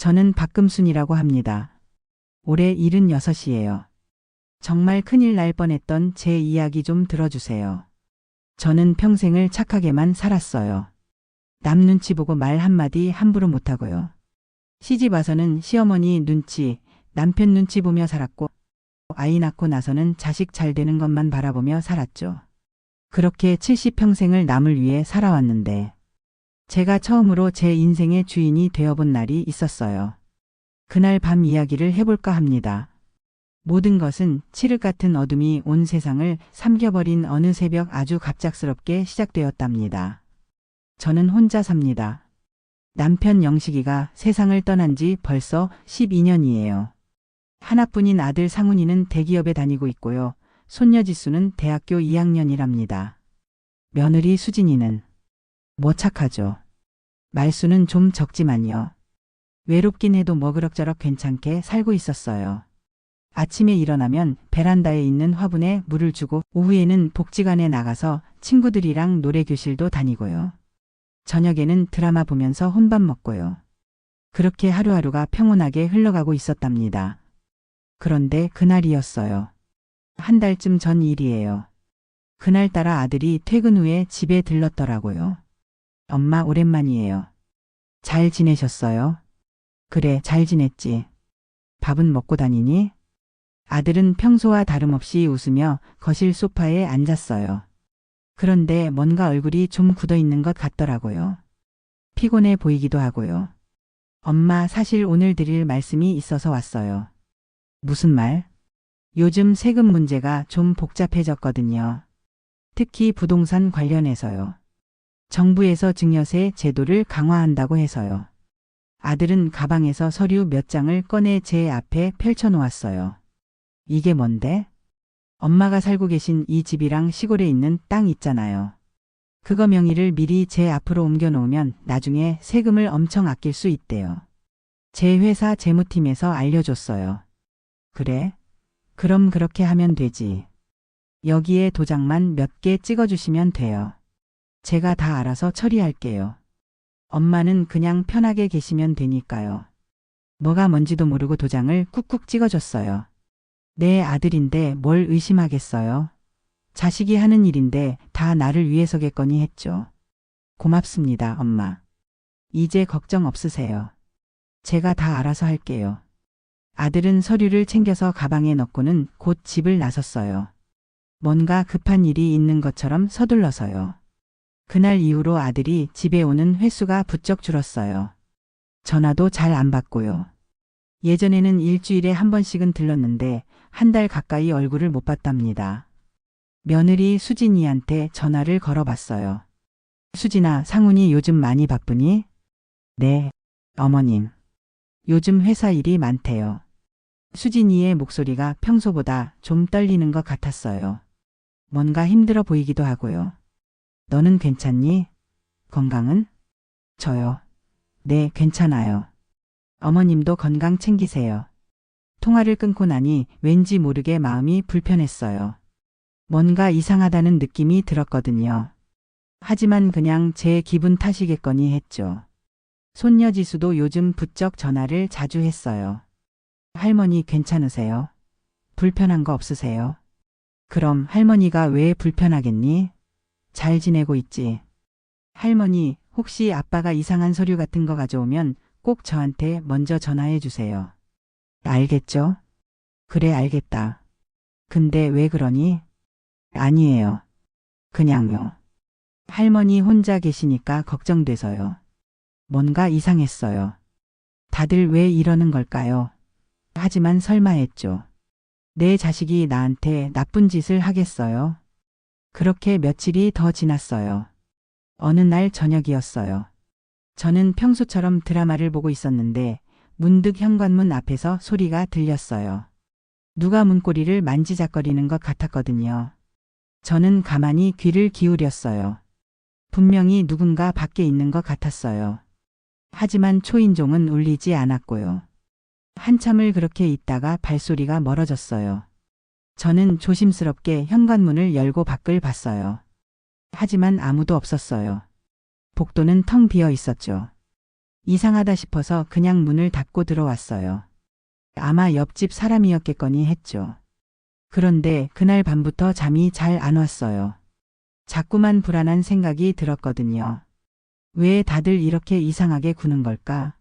저는 박금순이라고 합니다. 올해 76이에요. 정말 큰일 날 뻔했던 제 이야기 좀 들어주세요. 저는 평생을 착하게만 살았어요. 남 눈치 보고 말 한마디 함부로 못하고요. 시집 와서는 시어머니 눈치, 남편 눈치 보며 살았고, 아이 낳고 나서는 자식 잘 되는 것만 바라보며 살았죠. 그렇게 70평생을 남을 위해 살아왔는데, 제가 처음으로 제 인생의 주인이 되어본 날이 있었어요. 그날 밤 이야기를 해볼까 합니다. 모든 것은 칠흑 같은 어둠이 온 세상을 삼켜버린 어느 새벽 아주 갑작스럽게 시작되었답니다. 저는 혼자 삽니다. 남편 영식이가 세상을 떠난 지 벌써 12년이에요. 하나뿐인 아들 상훈이는 대기업에 다니고 있고요. 손녀 지수는 대학교 2학년이랍니다. 며느리 수진이는 뭐 착하죠. 말수는 좀 적지만요. 외롭긴 해도 뭐 그럭저럭 괜찮게 살고 있었어요. 아침에 일어나면 베란다에 있는 화분에 물을 주고 오후에는 복지관에 나가서 친구들이랑 노래교실도 다니고요. 저녁에는 드라마 보면서 혼밥 먹고요. 그렇게 하루하루가 평온하게 흘러가고 있었답니다. 그런데 그날이었어요. 한 달쯤 전 일이에요. 그날따라 아들이 퇴근 후에 집에 들렀더라고요. 엄마 오랜만이에요. 잘 지내셨어요? 그래, 잘 지냈지. 밥은 먹고 다니니? 아들은 평소와 다름없이 웃으며 거실 소파에 앉았어요. 그런데 뭔가 얼굴이 좀 굳어 있는 것 같더라고요. 피곤해 보이기도 하고요. 엄마, 사실 오늘 드릴 말씀이 있어서 왔어요. 무슨 말? 요즘 세금 문제가 좀 복잡해졌거든요. 특히 부동산 관련해서요. 정부에서 증여세 제도를 강화한다고 해서요. 아들은 가방에서 서류 몇 장을 꺼내 제 앞에 펼쳐놓았어요. 이게 뭔데? 엄마가 살고 계신 이 집이랑 시골에 있는 땅 있잖아요. 그거 명의를 미리 제 앞으로 옮겨놓으면 나중에 세금을 엄청 아낄 수 있대요. 제 회사 재무팀에서 알려줬어요. 그래? 그럼 그렇게 하면 되지. 여기에 도장만 몇 개 찍어주시면 돼요. 제가 다 알아서 처리할게요. 엄마는 그냥 편하게 계시면 되니까요. 뭐가 뭔지도 모르고 도장을 꾹꾹 찍어줬어요. 내 아들인데 뭘 의심하겠어요? 자식이 하는 일인데 다 나를 위해서겠거니 했죠. 고맙습니다, 엄마. 이제 걱정 없으세요. 제가 다 알아서 할게요. 아들은 서류를 챙겨서 가방에 넣고는 곧 집을 나섰어요. 뭔가 급한 일이 있는 것처럼 서둘러서요. 그날 이후로 아들이 집에 오는 횟수가 부쩍 줄었어요. 전화도 잘 안 받고요. 예전에는 일주일에 한 번씩은 들렀는데 한 달 가까이 얼굴을 못 봤답니다. 며느리 수진이한테 전화를 걸어봤어요. 수진아, 상훈이 요즘 많이 바쁘니? 네, 어머님. 요즘 회사 일이 많대요. 수진이의 목소리가 평소보다 좀 떨리는 것 같았어요. 뭔가 힘들어 보이기도 하고요. 너는 괜찮니? 건강은? 저요. 네, 괜찮아요. 어머님도 건강 챙기세요. 통화를 끊고 나니 왠지 모르게 마음이 불편했어요. 뭔가 이상하다는 느낌이 들었거든요. 하지만 그냥 제 기분 탓이겠거니 했죠. 손녀 지수도 요즘 부쩍 전화를 자주 했어요. 할머니 괜찮으세요? 불편한 거 없으세요? 그럼 할머니가 왜 불편하겠니? 잘 지내고 있지. 할머니, 혹시 아빠가 이상한 서류 같은 거 가져오면 꼭 저한테 먼저 전화해 주세요. 알겠죠? 그래, 알겠다. 근데 왜 그러니? 아니에요. 그냥요. 할머니 혼자 계시니까 걱정돼서요. 뭔가 이상했어요. 다들 왜 이러는 걸까요? 하지만 설마 했죠. 내 자식이 나한테 나쁜 짓을 하겠어요? 그렇게 며칠이 더 지났어요. 어느 날 저녁이었어요. 저는 평소처럼 드라마를 보고 있었는데 문득 현관문 앞에서 소리가 들렸어요. 누가 문고리를 만지작거리는 것 같았거든요. 저는 가만히 귀를 기울였어요. 분명히 누군가 밖에 있는 것 같았어요. 하지만 초인종은 울리지 않았고요. 한참을 그렇게 있다가 발소리가 멀어졌어요. 저는 조심스럽게 현관문을 열고 밖을 봤어요. 하지만 아무도 없었어요. 복도는 텅 비어 있었죠. 이상하다 싶어서 그냥 문을 닫고 들어왔어요. 아마 옆집 사람이었겠거니 했죠. 그런데 그날 밤부터 잠이 잘 안 왔어요. 자꾸만 불안한 생각이 들었거든요. 왜 다들 이렇게 이상하게 구는 걸까?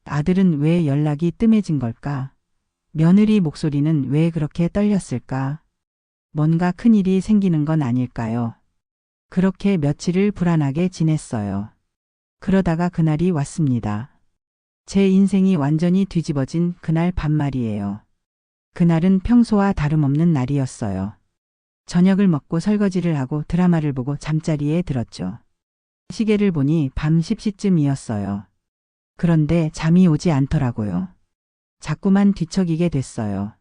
아들은 왜 연락이 뜸해진 걸까? 며느리 목소리는 왜 그렇게 떨렸을까? 뭔가 큰일이 생기는 건 아닐까요? 그렇게 며칠을 불안하게 지냈어요. 그러다가 그날이 왔습니다. 제 인생이 완전히 뒤집어진 그날 밤 말이에요. 그날은 평소와 다름없는 날이었어요. 저녁을 먹고 설거지를 하고 드라마를 보고 잠자리에 들었죠. 시계를 보니 밤 10시쯤이었어요. 그런데 잠이 오지 않더라고요. 자꾸만 뒤척이게 됐어요.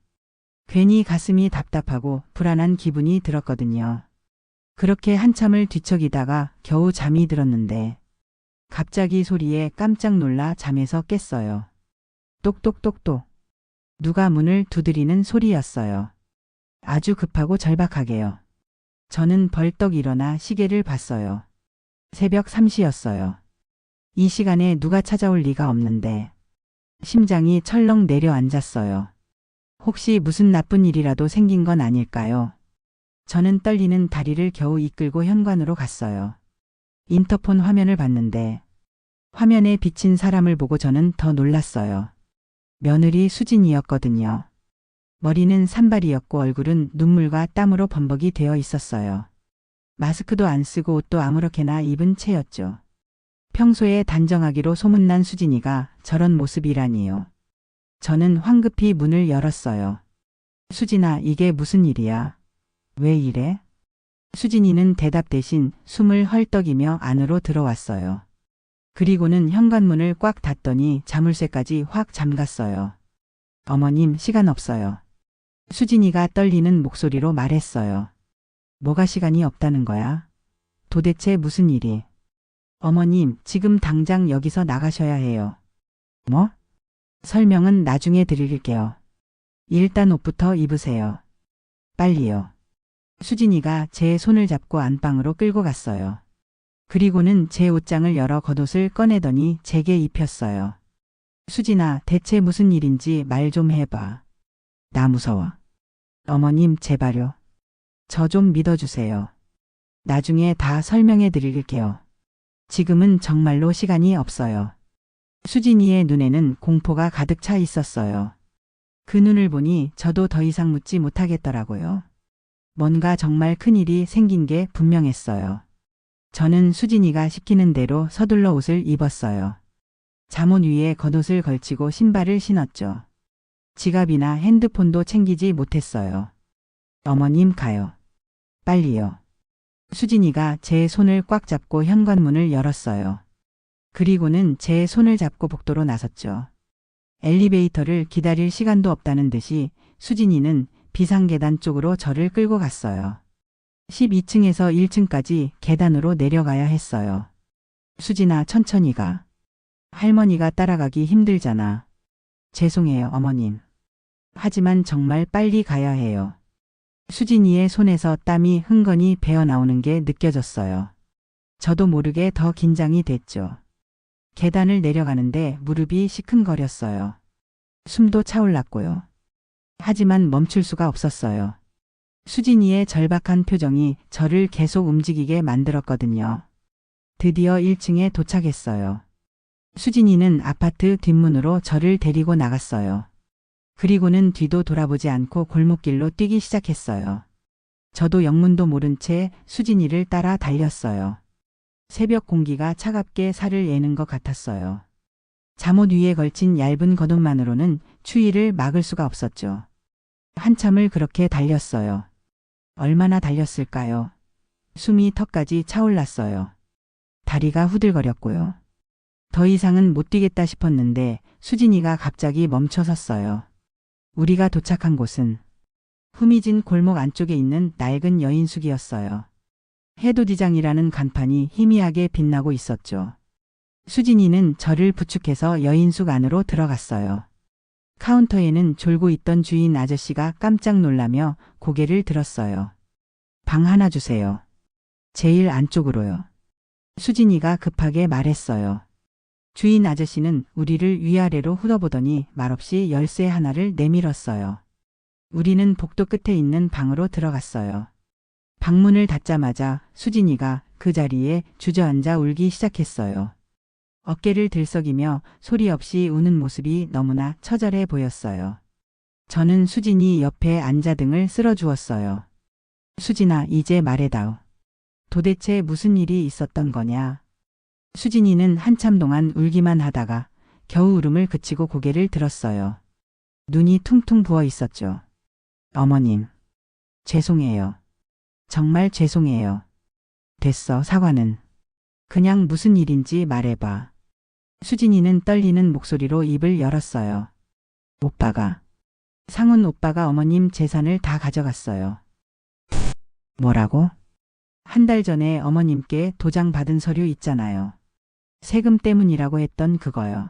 괜히 가슴이 답답하고 불안한 기분이 들었거든요. 그렇게 한참을 뒤척이다가 겨우 잠이 들었는데 갑자기 소리에 깜짝 놀라 잠에서 깼어요. 똑똑똑똑. 누가 문을 두드리는 소리였어요. 아주 급하고 절박하게요. 저는 벌떡 일어나 시계를 봤어요. 새벽 3시였어요. 이 시간에 누가 찾아올 리가 없는데 심장이 철렁 내려앉았어요. 혹시 무슨 나쁜 일이라도 생긴 건 아닐까요? 저는 떨리는 다리를 겨우 이끌고 현관으로 갔어요. 인터폰 화면을 봤는데 화면에 비친 사람을 보고 저는 더 놀랐어요. 며느리 수진이었거든요. 머리는 산발이었고 얼굴은 눈물과 땀으로 범벅이 되어 있었어요. 마스크도 안 쓰고 옷도 아무렇게나 입은 채였죠. 평소에 단정하기로 소문난 수진이가 저런 모습이라니요. 저는 황급히 문을 열었어요. 수진아, 이게 무슨 일이야? 왜 이래? 수진이는 대답 대신 숨을 헐떡이며 안으로 들어왔어요. 그리고는 현관문을 꽉 닫더니 자물쇠까지 확 잠갔어요. 어머님, 시간 없어요. 수진이가 떨리는 목소리로 말했어요. 뭐가 시간이 없다는 거야? 도대체 무슨 일이? 어머님, 지금 당장 여기서 나가셔야 해요. 뭐? 설명은 나중에 드릴게요. 일단 옷부터 입으세요. 빨리요. 수진이가 제 손을 잡고 안방으로 끌고 갔어요. 그리고는 제 옷장을 열어 겉옷을 꺼내더니 제게 입혔어요. 수진아, 대체 무슨 일인지 말 좀 해봐. 나 무서워. 어머님, 제발요. 저 좀 믿어주세요. 나중에 다 설명해 드릴게요. 지금은 정말로 시간이 없어요. 수진이의 눈에는 공포가 가득 차 있었어요. 그 눈을 보니 저도 더 이상 묻지 못하겠더라고요. 뭔가 정말 큰일이 생긴 게 분명했어요. 저는 수진이가 시키는 대로 서둘러 옷을 입었어요. 잠옷 위에 겉옷을 걸치고 신발을 신었죠. 지갑이나 핸드폰도 챙기지 못했어요. 어머님, 가요. 빨리요. 수진이가 제 손을 꽉 잡고 현관문을 열었어요. 그리고는 제 손을 잡고 복도로 나섰죠. 엘리베이터를 기다릴 시간도 없다는 듯이 수진이는 비상계단 쪽으로 저를 끌고 갔어요. 12층에서 1층까지 계단으로 내려가야 했어요. 수진아, 천천히 가. 할머니가 따라가기 힘들잖아. 죄송해요, 어머님. 하지만 정말 빨리 가야 해요. 수진이의 손에서 땀이 흥건히 배어나오는 게 느껴졌어요. 저도 모르게 더 긴장이 됐죠. 계단을 내려가는데 무릎이 시큰거렸어요. 숨도 차올랐고요. 하지만 멈출 수가 없었어요. 수진이의 절박한 표정이 저를 계속 움직이게 만들었거든요. 드디어 1층에 도착했어요. 수진이는 아파트 뒷문으로 저를 데리고 나갔어요. 그리고는 뒤도 돌아보지 않고 골목길로 뛰기 시작했어요. 저도 영문도 모른 채 수진이를 따라 달렸어요. 새벽 공기가 차갑게 살을 예는 것 같았어요. 잠옷 위에 걸친 얇은 겉옷만으로는 추위를 막을 수가 없었죠. 한참을 그렇게 달렸어요. 얼마나 달렸을까요? 숨이 턱까지 차올랐어요. 다리가 후들거렸고요. 더 이상은 못 뛰겠다 싶었는데 수진이가 갑자기 멈춰섰어요. 우리가 도착한 곳은 후미진 골목 안쪽에 있는 낡은 여인숙이었어요. 해돋이장이라는 간판이 희미하게 빛나고 있었죠. 수진이는 저를 부축해서 여인숙 안으로 들어갔어요. 카운터에는 졸고 있던 주인 아저씨가 깜짝 놀라며 고개를 들었어요. 방 하나 주세요. 제일 안쪽으로요. 수진이가 급하게 말했어요. 주인 아저씨는 우리를 위아래로 훑어보더니 말없이 열쇠 하나를 내밀었어요. 우리는 복도 끝에 있는 방으로 들어갔어요. 방문을 닫자마자 수진이가 그 자리에 주저앉아 울기 시작했어요. 어깨를 들썩이며 소리 없이 우는 모습이 너무나 처절해 보였어요. 저는 수진이 옆에 앉아 등을 쓸어주었어요. 수진아, 이제 말해다오. 도대체 무슨 일이 있었던 거냐? 수진이는 한참 동안 울기만 하다가 겨우 울음을 그치고 고개를 들었어요. 눈이 퉁퉁 부어 있었죠. 어머님, 죄송해요. 정말 죄송해요. 됐어, 사과는. 그냥 무슨 일인지 말해봐. 수진이는 떨리는 목소리로 입을 열었어요. 오빠가, 상훈 오빠가 어머님 재산을 다 가져갔어요. 뭐라고? 한 달 전에 어머님께 도장 받은 서류 있잖아요. 세금 때문이라고 했던 그거요.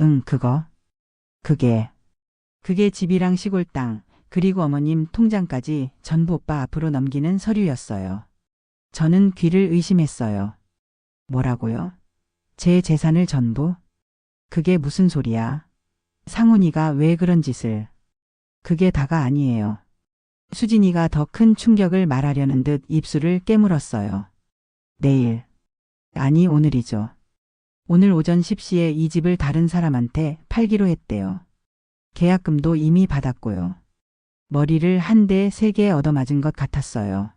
응, 그거. 그게 집이랑 시골 땅, 그리고 어머님 통장까지 전부 오빠 앞으로 넘기는 서류였어요. 저는 귀를 의심했어요. 뭐라고요? 제 재산을 전부? 그게 무슨 소리야? 상훈이가 왜 그런 짓을? 그게 다가 아니에요. 수진이가 더 큰 충격을 말하려는 듯 입술을 깨물었어요. 내일. 아니, 오늘이죠. 오늘 오전 10시에 이 집을 다른 사람한테 팔기로 했대요. 계약금도 이미 받았고요. 머리를 한 대 세게 얻어맞은 것 같았어요.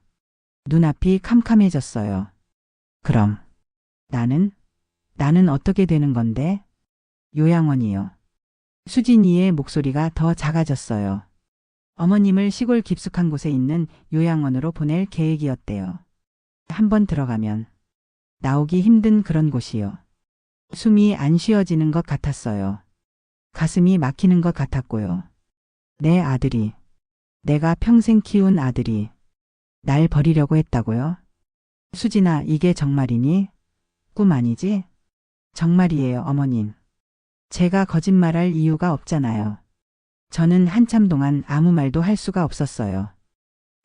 눈앞이 캄캄해졌어요. 그럼 나는 어떻게 되는 건데? 요양원이요. 수진이의 목소리가 더 작아졌어요. 어머님을 시골 깊숙한 곳에 있는 요양원으로 보낼 계획이었대요. 한번 들어가면 나오기 힘든 그런 곳이요. 숨이 안 쉬어지는 것 같았어요. 가슴이 막히는 것 같았고요. 내 아들이, 내가 평생 키운 아들이 날 버리려고 했다고요? 수진아, 이게 정말이니? 꿈 아니지? 정말이에요, 어머님. 제가 거짓말할 이유가 없잖아요. 저는 한참 동안 아무 말도 할 수가 없었어요.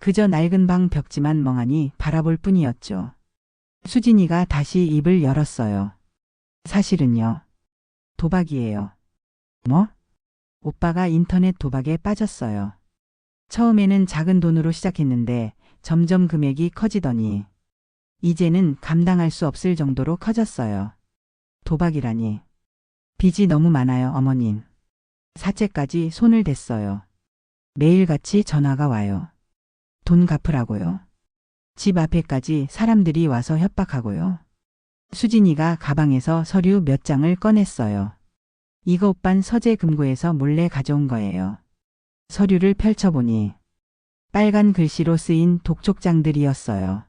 그저 낡은 방 벽지만 멍하니 바라볼 뿐이었죠. 수진이가 다시 입을 열었어요. 사실은요. 도박이에요. 뭐? 오빠가 인터넷 도박에 빠졌어요. 처음에는 작은 돈으로 시작했는데 점점 금액이 커지더니 이제는 감당할 수 없을 정도로 커졌어요. 도박이라니. 빚이 너무 많아요, 어머님. 사채까지 손을 댔어요. 매일같이 전화가 와요. 돈 갚으라고요. 집 앞에까지 사람들이 와서 협박하고요. 수진이가 가방에서 서류 몇 장을 꺼냈어요. 이거 오빤 서재 금고에서 몰래 가져온 거예요. 서류를 펼쳐보니 빨간 글씨로 쓰인 독촉장들이었어요.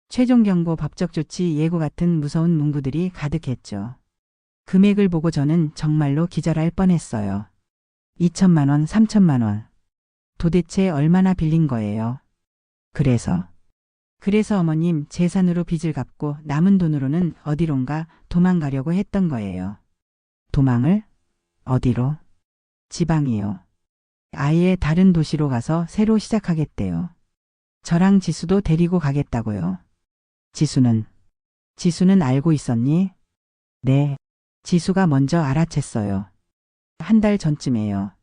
최종 경고, 법적 조치 예고 같은 무서운 문구들이 가득했죠. 금액을 보고 저는 정말로 기절할 뻔했어요. 2천만 원, 3천만 원. 도대체 얼마나 빌린 거예요? 그래서 어머님 재산으로 빚을 갚고 남은 돈으로는 어디론가 도망가려고 했던 거예요. 도망을? 어디로? 지방이요. 아예 다른 도시로 가서 새로 시작하겠대요. 저랑 지수도 데리고 가겠다고요. 지수는 알고 있었니? 네. 지수가 먼저 알아챘어요. 한 달 전쯤에요.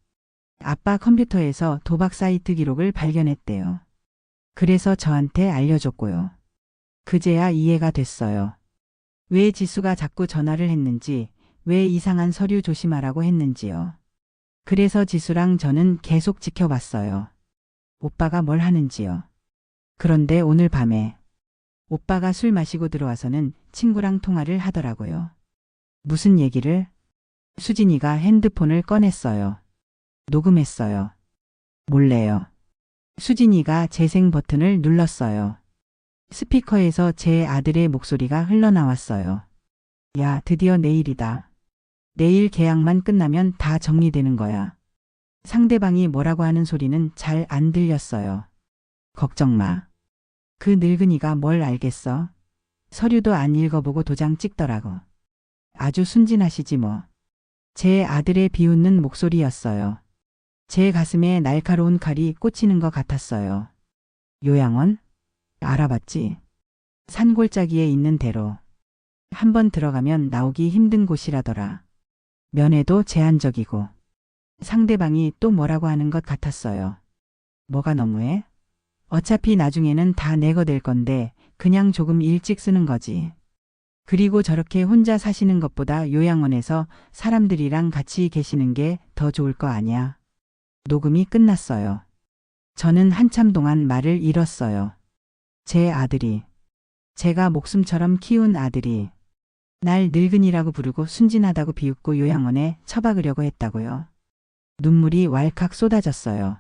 아빠 컴퓨터에서 도박 사이트 기록을 발견했대요. 그래서 저한테 알려줬고요. 그제야 이해가 됐어요. 왜 지수가 자꾸 전화를 했는지, 왜 이상한 서류 조심하라고 했는지요. 그래서 지수랑 저는 계속 지켜봤어요. 오빠가 뭘 하는지요. 그런데 오늘 밤에 오빠가 술 마시고 들어와서는 친구랑 통화를 하더라고요. 무슨 얘기를? 수진이가 핸드폰을 꺼냈어요. 녹음했어요. 몰래요. 수진이가 재생 버튼을 눌렀어요. 스피커에서 제 아들의 목소리가 흘러나왔어요. 야, 드디어 내일이다. 내일 계약만 끝나면 다 정리되는 거야. 상대방이 뭐라고 하는 소리는 잘 안 들렸어요. 걱정 마. 그 늙은이가 뭘 알겠어? 서류도 안 읽어보고 도장 찍더라고. 아주 순진하시지 뭐. 제 아들의 비웃는 목소리였어요. 제 가슴에 날카로운 칼이 꽂히는 것 같았어요. 요양원? 알아봤지. 산골짜기에 있는 대로. 한번 들어가면 나오기 힘든 곳이라더라. 면회도 제한적이고 상대방이 또 뭐라고 하는 것 같았어요. 뭐가 너무해? 어차피 나중에는 다 내 거 될 건데 그냥 조금 일찍 쓰는 거지. 그리고 저렇게 혼자 사시는 것보다 요양원에서 사람들이랑 같이 계시는 게 더 좋을 거 아니야. 녹음이 끝났어요. 저는 한참 동안 말을 잃었어요. 제 아들이, 제가 목숨처럼 키운 아들이 날 늙은이라고 부르고 순진하다고 비웃고 요양원에 처박으려고 했다고요. 눈물이 왈칵 쏟아졌어요.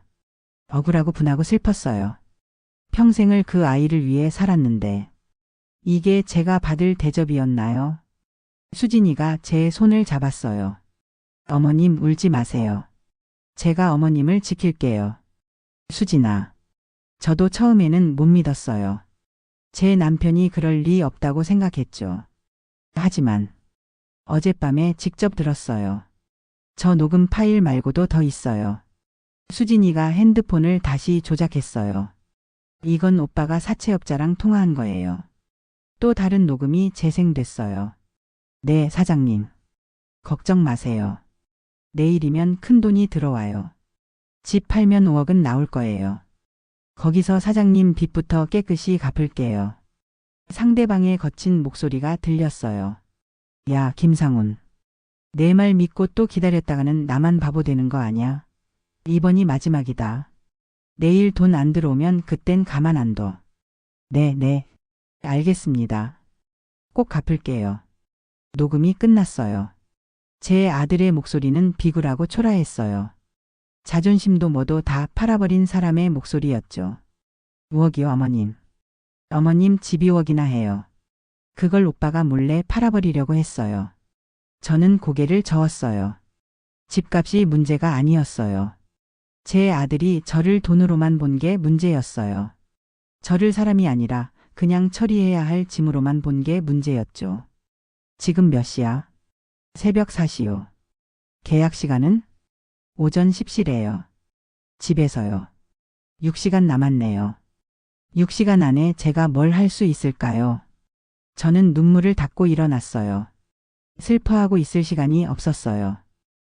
억울하고 분하고 슬펐어요. 평생을 그 아이를 위해 살았는데 이게 제가 받을 대접이었나요? 수진이가 제 손을 잡았어요. 어머님 울지 마세요. 제가 어머님을 지킬게요. 수진아. 저도 처음에는 못 믿었어요. 제 남편이 그럴 리 없다고 생각했죠. 하지만 어젯밤에 직접 들었어요. 저 녹음 파일 말고도 더 있어요. 수진이가 핸드폰을 다시 조작했어요. 이건 오빠가 사채업자랑 통화한 거예요. 또 다른 녹음이 재생됐어요. 네, 사장님. 걱정 마세요. 내일이면 큰돈이 들어와요. 집 팔면 5억은 나올 거예요. 거기서 사장님 빚부터 깨끗이 갚을게요. 상대방의 거친 목소리가 들렸어요. 야, 김상훈. 내 말 믿고 또 기다렸다가는 나만 바보 되는 거 아냐? 이번이 마지막이다. 내일 돈 안 들어오면 그땐 가만 안 둬. 네. 알겠습니다. 꼭 갚을게요. 녹음이 끝났어요. 제 아들의 목소리는 비굴하고 초라했어요. 자존심도 뭐도 다 팔아버린 사람의 목소리였죠. 5억이요, 어머님. 어머님 집 2억이나 해요. 그걸 오빠가 몰래 팔아버리려고 했어요. 저는 고개를 저었어요. 집값이 문제가 아니었어요. 제 아들이 저를 돈으로만 본 게 문제였어요. 저를 사람이 아니라 그냥 처리해야 할 짐으로만 본 게 문제였죠. 지금 몇 시야? 새벽 4시요. 계약 시간은? 오전 10시래요. 집에서요. 6시간 남았네요. 6시간 안에 제가 뭘 할 수 있을까요? 저는 눈물을 닦고 일어났어요. 슬퍼하고 있을 시간이 없었어요.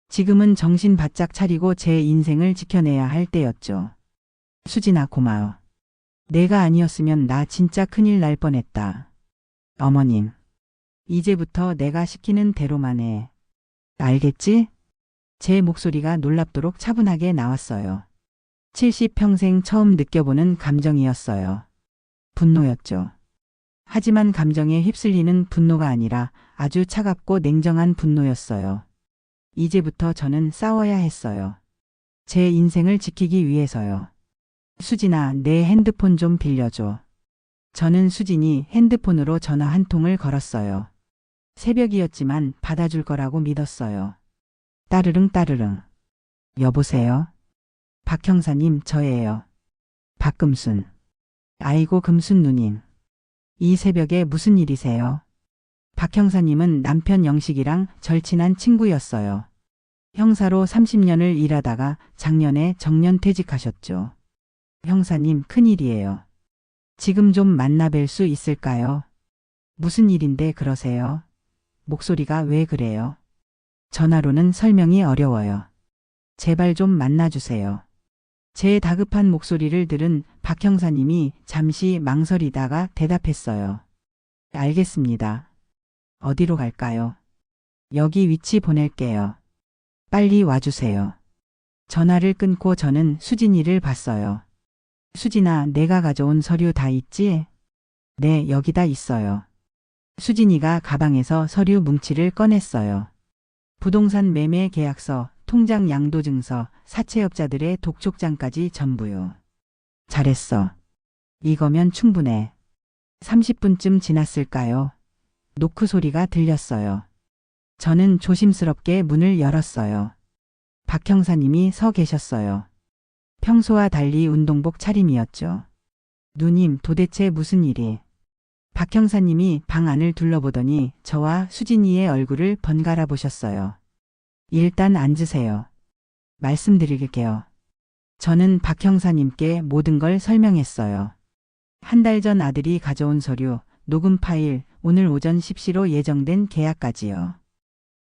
지금은 정신 바짝 차리고 제 인생을 지켜내야 할 때였죠. 수진아, 고마워. 내가 아니었으면 나 진짜 큰일 날 뻔했다. 어머님. 이제부터 내가 시키는 대로만 해. 알겠지? 제 목소리가 놀랍도록 차분하게 나왔어요. 70평생 처음 느껴보는 감정이었어요. 분노였죠. 하지만 감정에 휩쓸리는 분노가 아니라 아주 차갑고 냉정한 분노였어요. 이제부터 저는 싸워야 했어요. 제 인생을 지키기 위해서요. 수진아, 내 핸드폰 좀 빌려줘. 저는 수진이 핸드폰으로 전화 한 통을 걸었어요. 새벽이었지만 받아줄 거라고 믿었어요. 따르릉. 여보세요? 박 형사님, 저예요. 박금순. 아이고, 금순 누님. 이 새벽에 무슨 일이세요? 박 형사님은 남편 영식이랑 절친한 친구였어요. 형사로 30년을 일하다가 작년에 정년퇴직하셨죠. 형사님, 큰일이에요. 지금 좀 만나 뵐 수 있을까요? 무슨 일인데 그러세요? 목소리가 왜 그래요? 전화로는 설명이 어려워요. 제발 좀 만나주세요. 제 다급한 목소리를 들은 박 형사님이 잠시 망설이다가 대답했어요. 알겠습니다. 어디로 갈까요? 여기 위치 보낼게요. 빨리 와주세요. 전화를 끊고 저는 수진이를 봤어요. 수진아, 내가 가져온 서류 다 있지? 네, 여기다 있어요. 수진이가 가방에서 서류 뭉치를 꺼냈어요. 부동산 매매 계약서, 통장 양도증서, 사채업자들의 독촉장까지 전부요. 잘했어. 이거면 충분해. 30분쯤 지났을까요? 노크 소리가 들렸어요. 저는 조심스럽게 문을 열었어요. 박 형사님이 서 계셨어요. 평소와 달리 운동복 차림이었죠. 누님, 도대체 무슨 일이? 박 형사님이 방 안을 둘러보더니 저와 수진이의 얼굴을 번갈아 보셨어요. 일단 앉으세요. 말씀드릴게요. 저는 박 형사님께 모든 걸 설명했어요. 한 달 전 아들이 가져온 서류, 녹음 파일, 오늘 오전 10시로 예정된 계약까지요.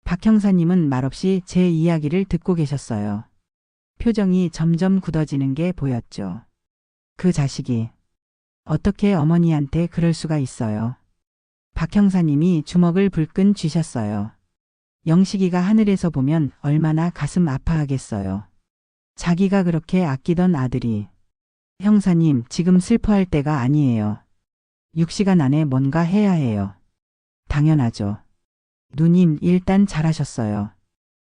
박 형사님은 말없이 제 이야기를 듣고 계셨어요. 표정이 점점 굳어지는 게 보였죠. 그 자식이 어떻게 어머니한테 그럴 수가 있어요. 박 형사님이 주먹을 불끈 쥐셨어요. 영식이가 하늘에서 보면 얼마나 가슴 아파하겠어요. 자기가 그렇게 아끼던 아들이. 형사님, 지금 슬퍼할 때가 아니에요. 6시간 안에 뭔가 해야 해요. 당연하죠. 누님, 일단 잘하셨어요.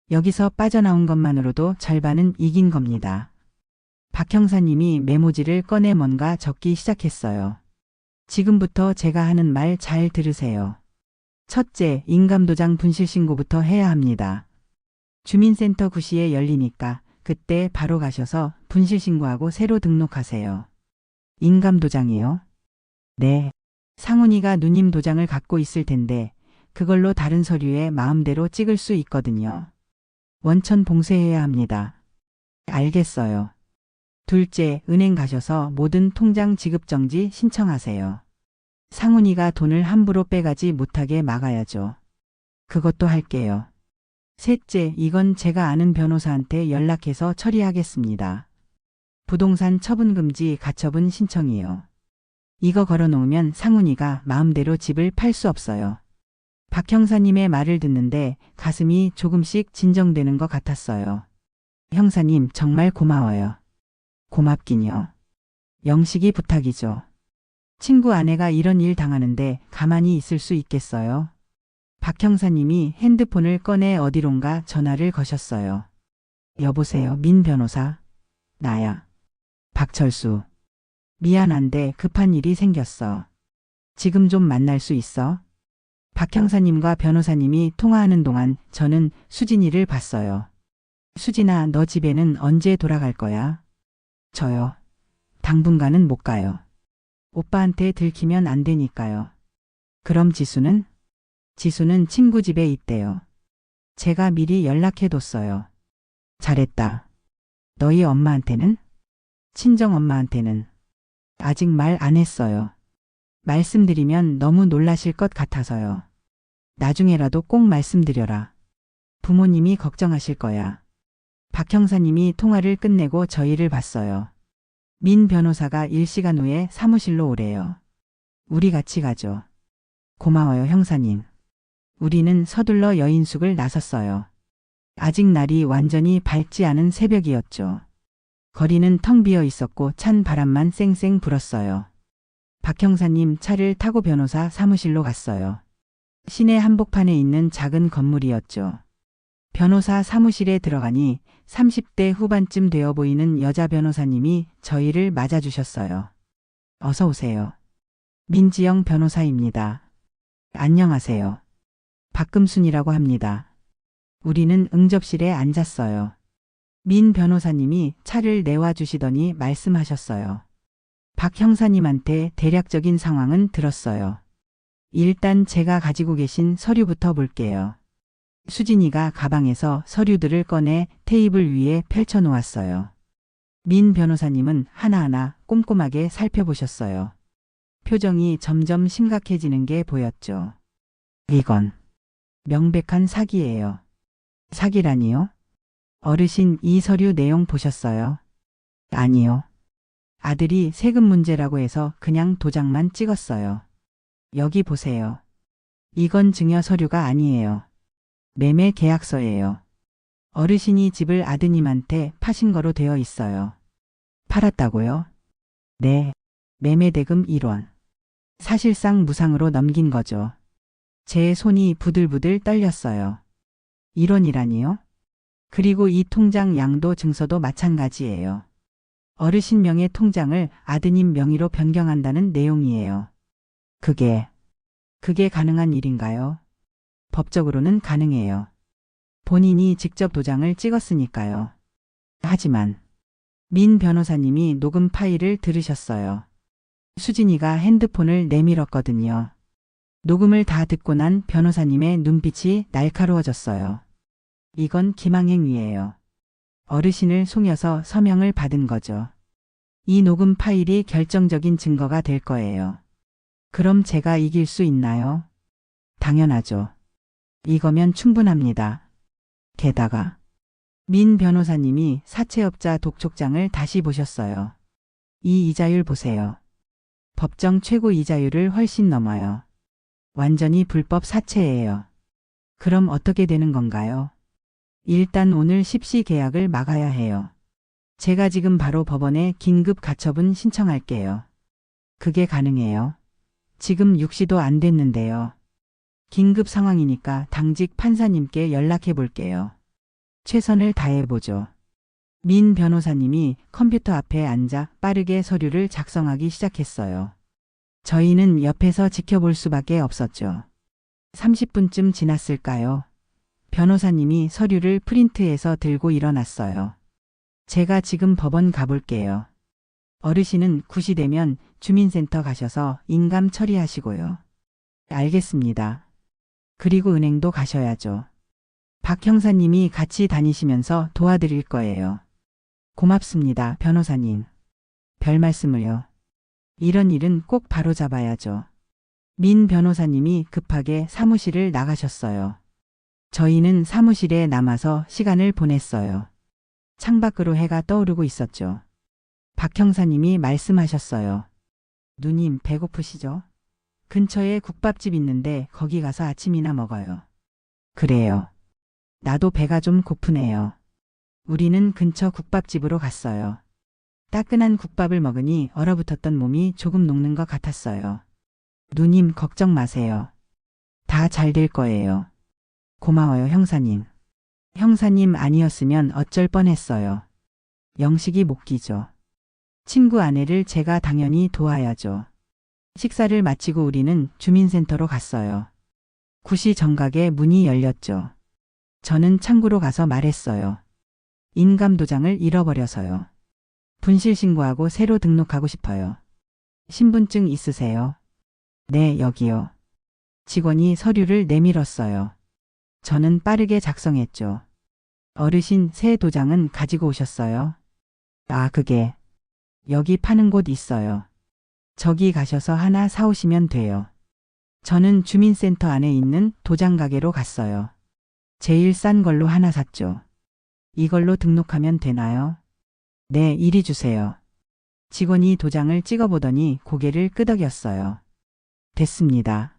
여기서 빠져나온 것만으로도 절반은 이긴 겁니다. 박 형사님이 메모지를 꺼내 뭔가 적기 시작했어요. 지금부터 제가 하는 말 잘 들으세요. 첫째, 인감도장 분실신고부터 해야 합니다. 주민센터 9시에 열리니까 그때 바로 가셔서 분실신고하고 새로 등록하세요. 인감도장이요? 네. 상훈이가 누님 도장을 갖고 있을 텐데 그걸로 다른 서류에 마음대로 찍을 수 있거든요. 원천 봉쇄해야 합니다. 알겠어요. 둘째, 은행 가셔서 모든 통장 지급정지 신청하세요. 상훈이가 돈을 함부로 빼가지 못하게 막아야죠. 그것도 할게요. 셋째, 이건 제가 아는 변호사한테 연락해서 처리하겠습니다. 부동산 처분금지 가처분 신청이요. 이거 걸어놓으면 상훈이가 마음대로 집을 팔 수 없어요. 박 형사님의 말을 듣는데 가슴이 조금씩 진정되는 것 같았어요. 형사님, 정말 고마워요. 고맙긴요. 영식이 부탁이죠. 친구 아내가 이런 일 당하는데 가만히 있을 수 있겠어요? 박 형사님이 핸드폰을 꺼내 어디론가 전화를 거셨어요. 여보세요, 민 변호사. 나야. 박철수. 미안한데 급한 일이 생겼어. 지금 좀 만날 수 있어? 박 형사님과 변호사님이 통화하는 동안 저는 수진이를 봤어요. 수진아, 너 집에는 언제 돌아갈 거야? 저요. 당분간은 못 가요. 오빠한테 들키면 안 되니까요. 그럼 지수는? 지수는 친구 집에 있대요. 제가 미리 연락해뒀어요. 잘했다. 너희 엄마한테는? 친정 엄마한테는? 아직 말 안 했어요. 말씀드리면 너무 놀라실 것 같아서요. 나중에라도 꼭 말씀드려라. 부모님이 걱정하실 거야. 박 형사님이 통화를 끝내고 저희를 봤어요. 민 변호사가 1시간 후에 사무실로 오래요. 우리 같이 가죠. 고마워요, 형사님. 우리는 서둘러 여인숙을 나섰어요. 아직 날이 완전히 밝지 않은 새벽이었죠. 거리는 텅 비어 있었고 찬 바람만 쌩쌩 불었어요. 박 형사님 차를 타고 변호사 사무실로 갔어요. 시내 한복판에 있는 작은 건물이었죠. 변호사 사무실에 들어가니 30대 후반쯤 되어 보이는 여자 변호사님이 저희를 맞아주셨어요. 어서 오세요. 민지영 변호사입니다. 안녕하세요. 박금순이라고 합니다. 우리는 응접실에 앉았어요. 민 변호사님이 차를 내와주시더니 말씀하셨어요. 박 형사님한테 대략적인 상황은 들었어요. 일단 제가 가지고 계신 서류부터 볼게요. 수진이가 가방에서 서류들을 꺼내 테이블 위에 펼쳐놓았어요. 민 변호사님은 하나하나 꼼꼼하게 살펴보셨어요. 표정이 점점 심각해지는 게 보였죠. 이건 명백한 사기예요. 사기라니요? 어르신, 이 서류 내용 보셨어요? 아니요. 아들이 세금 문제라고 해서 그냥 도장만 찍었어요. 여기 보세요. 이건 증여 서류가 아니에요. 매매 계약서예요. 어르신이 집을 아드님한테 파신 거로 되어 있어요. 팔았다고요? 네. 매매대금 1원. 사실상 무상으로 넘긴 거죠. 제 손이 부들부들 떨렸어요. 1원이라니요? 그리고 이 통장 양도 증서도 마찬가지예요. 어르신 명의 통장을 아드님 명의로 변경한다는 내용이에요. 그게 가능한 일인가요? 법적으로는 가능해요. 본인이 직접 도장을 찍었으니까요. 하지만 민 변호사님이 녹음 파일을 들으셨어요. 수진이가 핸드폰을 내밀었거든요. 녹음을 다 듣고 난 변호사님의 눈빛이 날카로워졌어요. 이건 기망행위예요. 어르신을 속여서 서명을 받은 거죠. 이 녹음 파일이 결정적인 증거가 될 거예요. 그럼 제가 이길 수 있나요? 당연하죠. 이거면 충분합니다. 게다가 민 변호사님이 사채업자 독촉장을 다시 보셨어요. 이 이자율 보세요. 법정 최고 이자율을 훨씬 넘어요. 완전히 불법 사채예요. 그럼 어떻게 되는 건가요? 일단 오늘 십시 계약을 막아야 해요. 제가 지금 바로 법원에 긴급 가처분 신청할게요. 그게 가능해요? 지금 6시도 안 됐는데요. 긴급 상황이니까 당직 판사님께 연락해 볼게요. 최선을 다해보죠. 민 변호사님이 컴퓨터 앞에 앉아 빠르게 서류를 작성하기 시작했어요. 저희는 옆에서 지켜볼 수밖에 없었죠. 30분쯤 지났을까요? 변호사님이 서류를 프린트해서 들고 일어났어요. 제가 지금 법원 가볼게요. 어르신은 9시 되면 주민센터 가셔서 인감 처리하시고요. 알겠습니다. 그리고 은행도 가셔야죠. 박 형사님이 같이 다니시면서 도와드릴 거예요. 고맙습니다, 변호사님. 별 말씀을요. 이런 일은 꼭 바로잡아야죠. 민 변호사님이 급하게 사무실을 나가셨어요. 저희는 사무실에 남아서 시간을 보냈어요. 창밖으로 해가 떠오르고 있었죠. 박 형사님이 말씀하셨어요. 누님 배고프시죠? 근처에 국밥집 있는데 거기 가서 아침이나 먹어요. 그래요. 나도 배가 좀 고프네요. 우리는 근처 국밥집으로 갔어요. 따끈한 국밥을 먹으니 얼어붙었던 몸이 조금 녹는 것 같았어요. 누님 걱정 마세요. 다 잘 될 거예요. 고마워요, 형사님. 형사님 아니었으면 어쩔 뻔했어요. 영식이 못 끼죠. 친구 아내를 제가 당연히 도와야죠. 식사를 마치고 우리는 주민센터로 갔어요. 9시 정각에 문이 열렸죠. 저는 창구로 가서 말했어요. 인감도장을 잃어버려서요. 분실 신고하고 새로 등록하고 싶어요. 신분증 있으세요? 네, 여기요. 직원이 서류를 내밀었어요. 저는 빠르게 작성했죠. 어르신 새 도장은 가지고 오셨어요? 아, 그게 여기 파는 곳 있어요. 저기 가셔서 하나 사오시면 돼요. 저는 주민센터 안에 있는 도장 가게로 갔어요. 제일 싼 걸로 하나 샀죠. 이걸로 등록하면 되나요? 네, 이리 주세요. 직원이 도장을 찍어보더니 고개를 끄덕였어요. 됐습니다.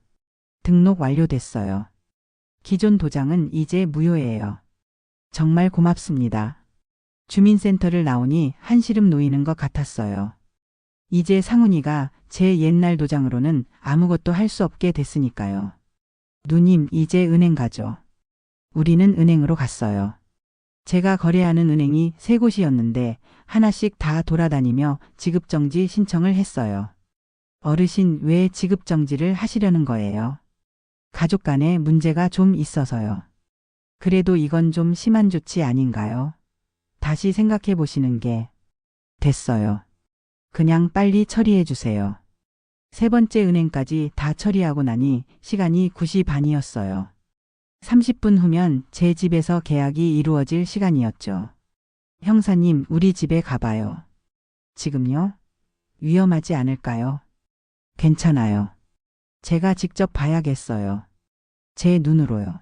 등록 완료됐어요. 기존 도장은 이제 무효예요. 정말 고맙습니다. 주민센터를 나오니 한시름 놓이는 것 같았어요. 이제 상훈이가 제 옛날 도장으로는 아무것도 할 수 없게 됐으니까요. 누님, 이제 은행 가죠. 우리는 은행으로 갔어요. 제가 거래하는 은행이 3곳이었는데 하나씩 다 돌아다니며 지급정지 신청을 했어요. 어르신 왜 지급정지를 하시려는 거예요? 가족 간에 문제가 좀 있어서요. 그래도 이건 좀 심한 조치 아닌가요? 다시 생각해 보시는 게 됐어요. 그냥 빨리 처리해 주세요. 3번째 은행까지 다 처리하고 나니 시간이 9시 반이었어요. 30분 후면 제 집에서 계약이 이루어질 시간이었죠. 형사님, 우리 집에 가봐요. 지금요? 위험하지 않을까요? 괜찮아요. 제가 직접 봐야겠어요. 제 눈으로요.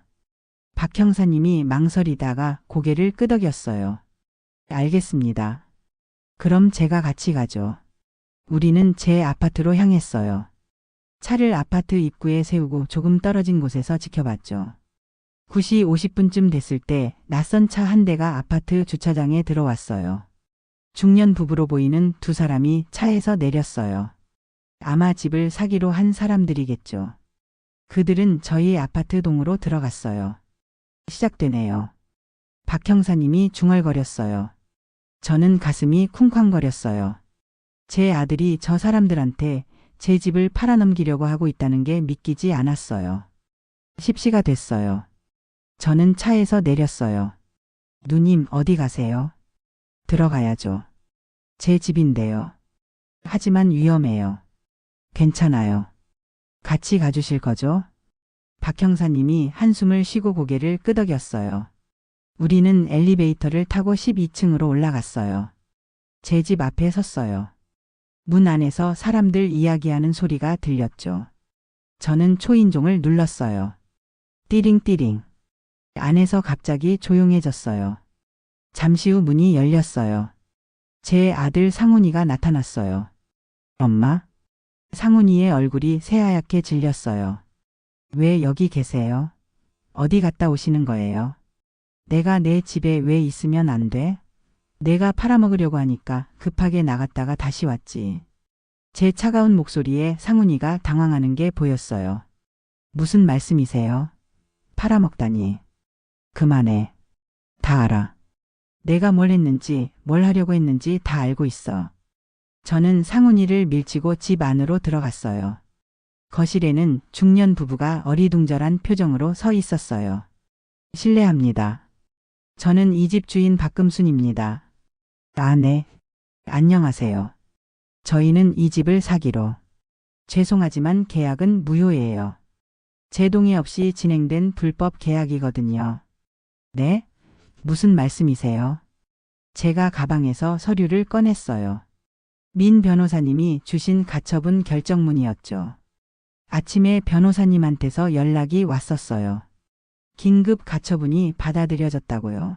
박 형사님이 망설이다가 고개를 끄덕였어요. 알겠습니다. 그럼 제가 같이 가죠. 우리는 제 아파트로 향했어요. 차를 아파트 입구에 세우고 조금 떨어진 곳에서 지켜봤죠. 9시 50분쯤 됐을 때 낯선 차 한 대가 아파트 주차장에 들어왔어요. 중년 부부로 보이는 두 사람이 차에서 내렸어요. 아마 집을 사기로 한 사람들이겠죠. 그들은 저희 아파트 동으로 들어갔어요. 시작되네요. 박 형사님이 중얼거렸어요. 저는 가슴이 쿵쾅거렸어요. 제 아들이 저 사람들한테 제 집을 팔아넘기려고 하고 있다는 게 믿기지 않았어요. 10시가 됐어요. 저는 차에서 내렸어요. 누님, 어디 가세요? 들어가야죠. 제 집인데요. 하지만 위험해요. 괜찮아요. 같이 가주실 거죠? 박 형사님이 한숨을 쉬고 고개를 끄덕였어요. 우리는 엘리베이터를 타고 12층으로 올라갔어요. 제 집 앞에 섰어요. 문 안에서 사람들 이야기하는 소리가 들렸죠. 저는 초인종을 눌렀어요. 띠링띠링. 안에서 갑자기 조용해졌어요. 잠시 후 문이 열렸어요. 제 아들 상훈이가 나타났어요. 엄마? 상훈이의 얼굴이 새하얗게 질렸어요. 왜 여기 계세요? 어디 갔다 오시는 거예요? 내가 내 집에 왜 있으면 안 돼? 내가 팔아먹으려고 하니까 급하게 나갔다가 다시 왔지. 제 차가운 목소리에 상훈이가 당황하는 게 보였어요. 무슨 말씀이세요? 팔아먹다니. 그만해. 다 알아. 내가 뭘 했는지, 뭘 하려고 했는지 다 알고 있어. 저는 상훈이를 밀치고 집 안으로 들어갔어요. 거실에는 중년 부부가 어리둥절한 표정으로 서 있었어요. 실례합니다. 저는 이 집 주인 박금순입니다. 아, 네. 안녕하세요. 저희는 이 집을 사기로. 죄송하지만 계약은 무효예요. 제 동의 없이 진행된 불법 계약이거든요. 네? 무슨 말씀이세요? 제가 가방에서 서류를 꺼냈어요. 민 변호사님이 주신 가처분 결정문이었죠. 아침에 변호사님한테서 연락이 왔었어요. 긴급 가처분이 받아들여졌다고요.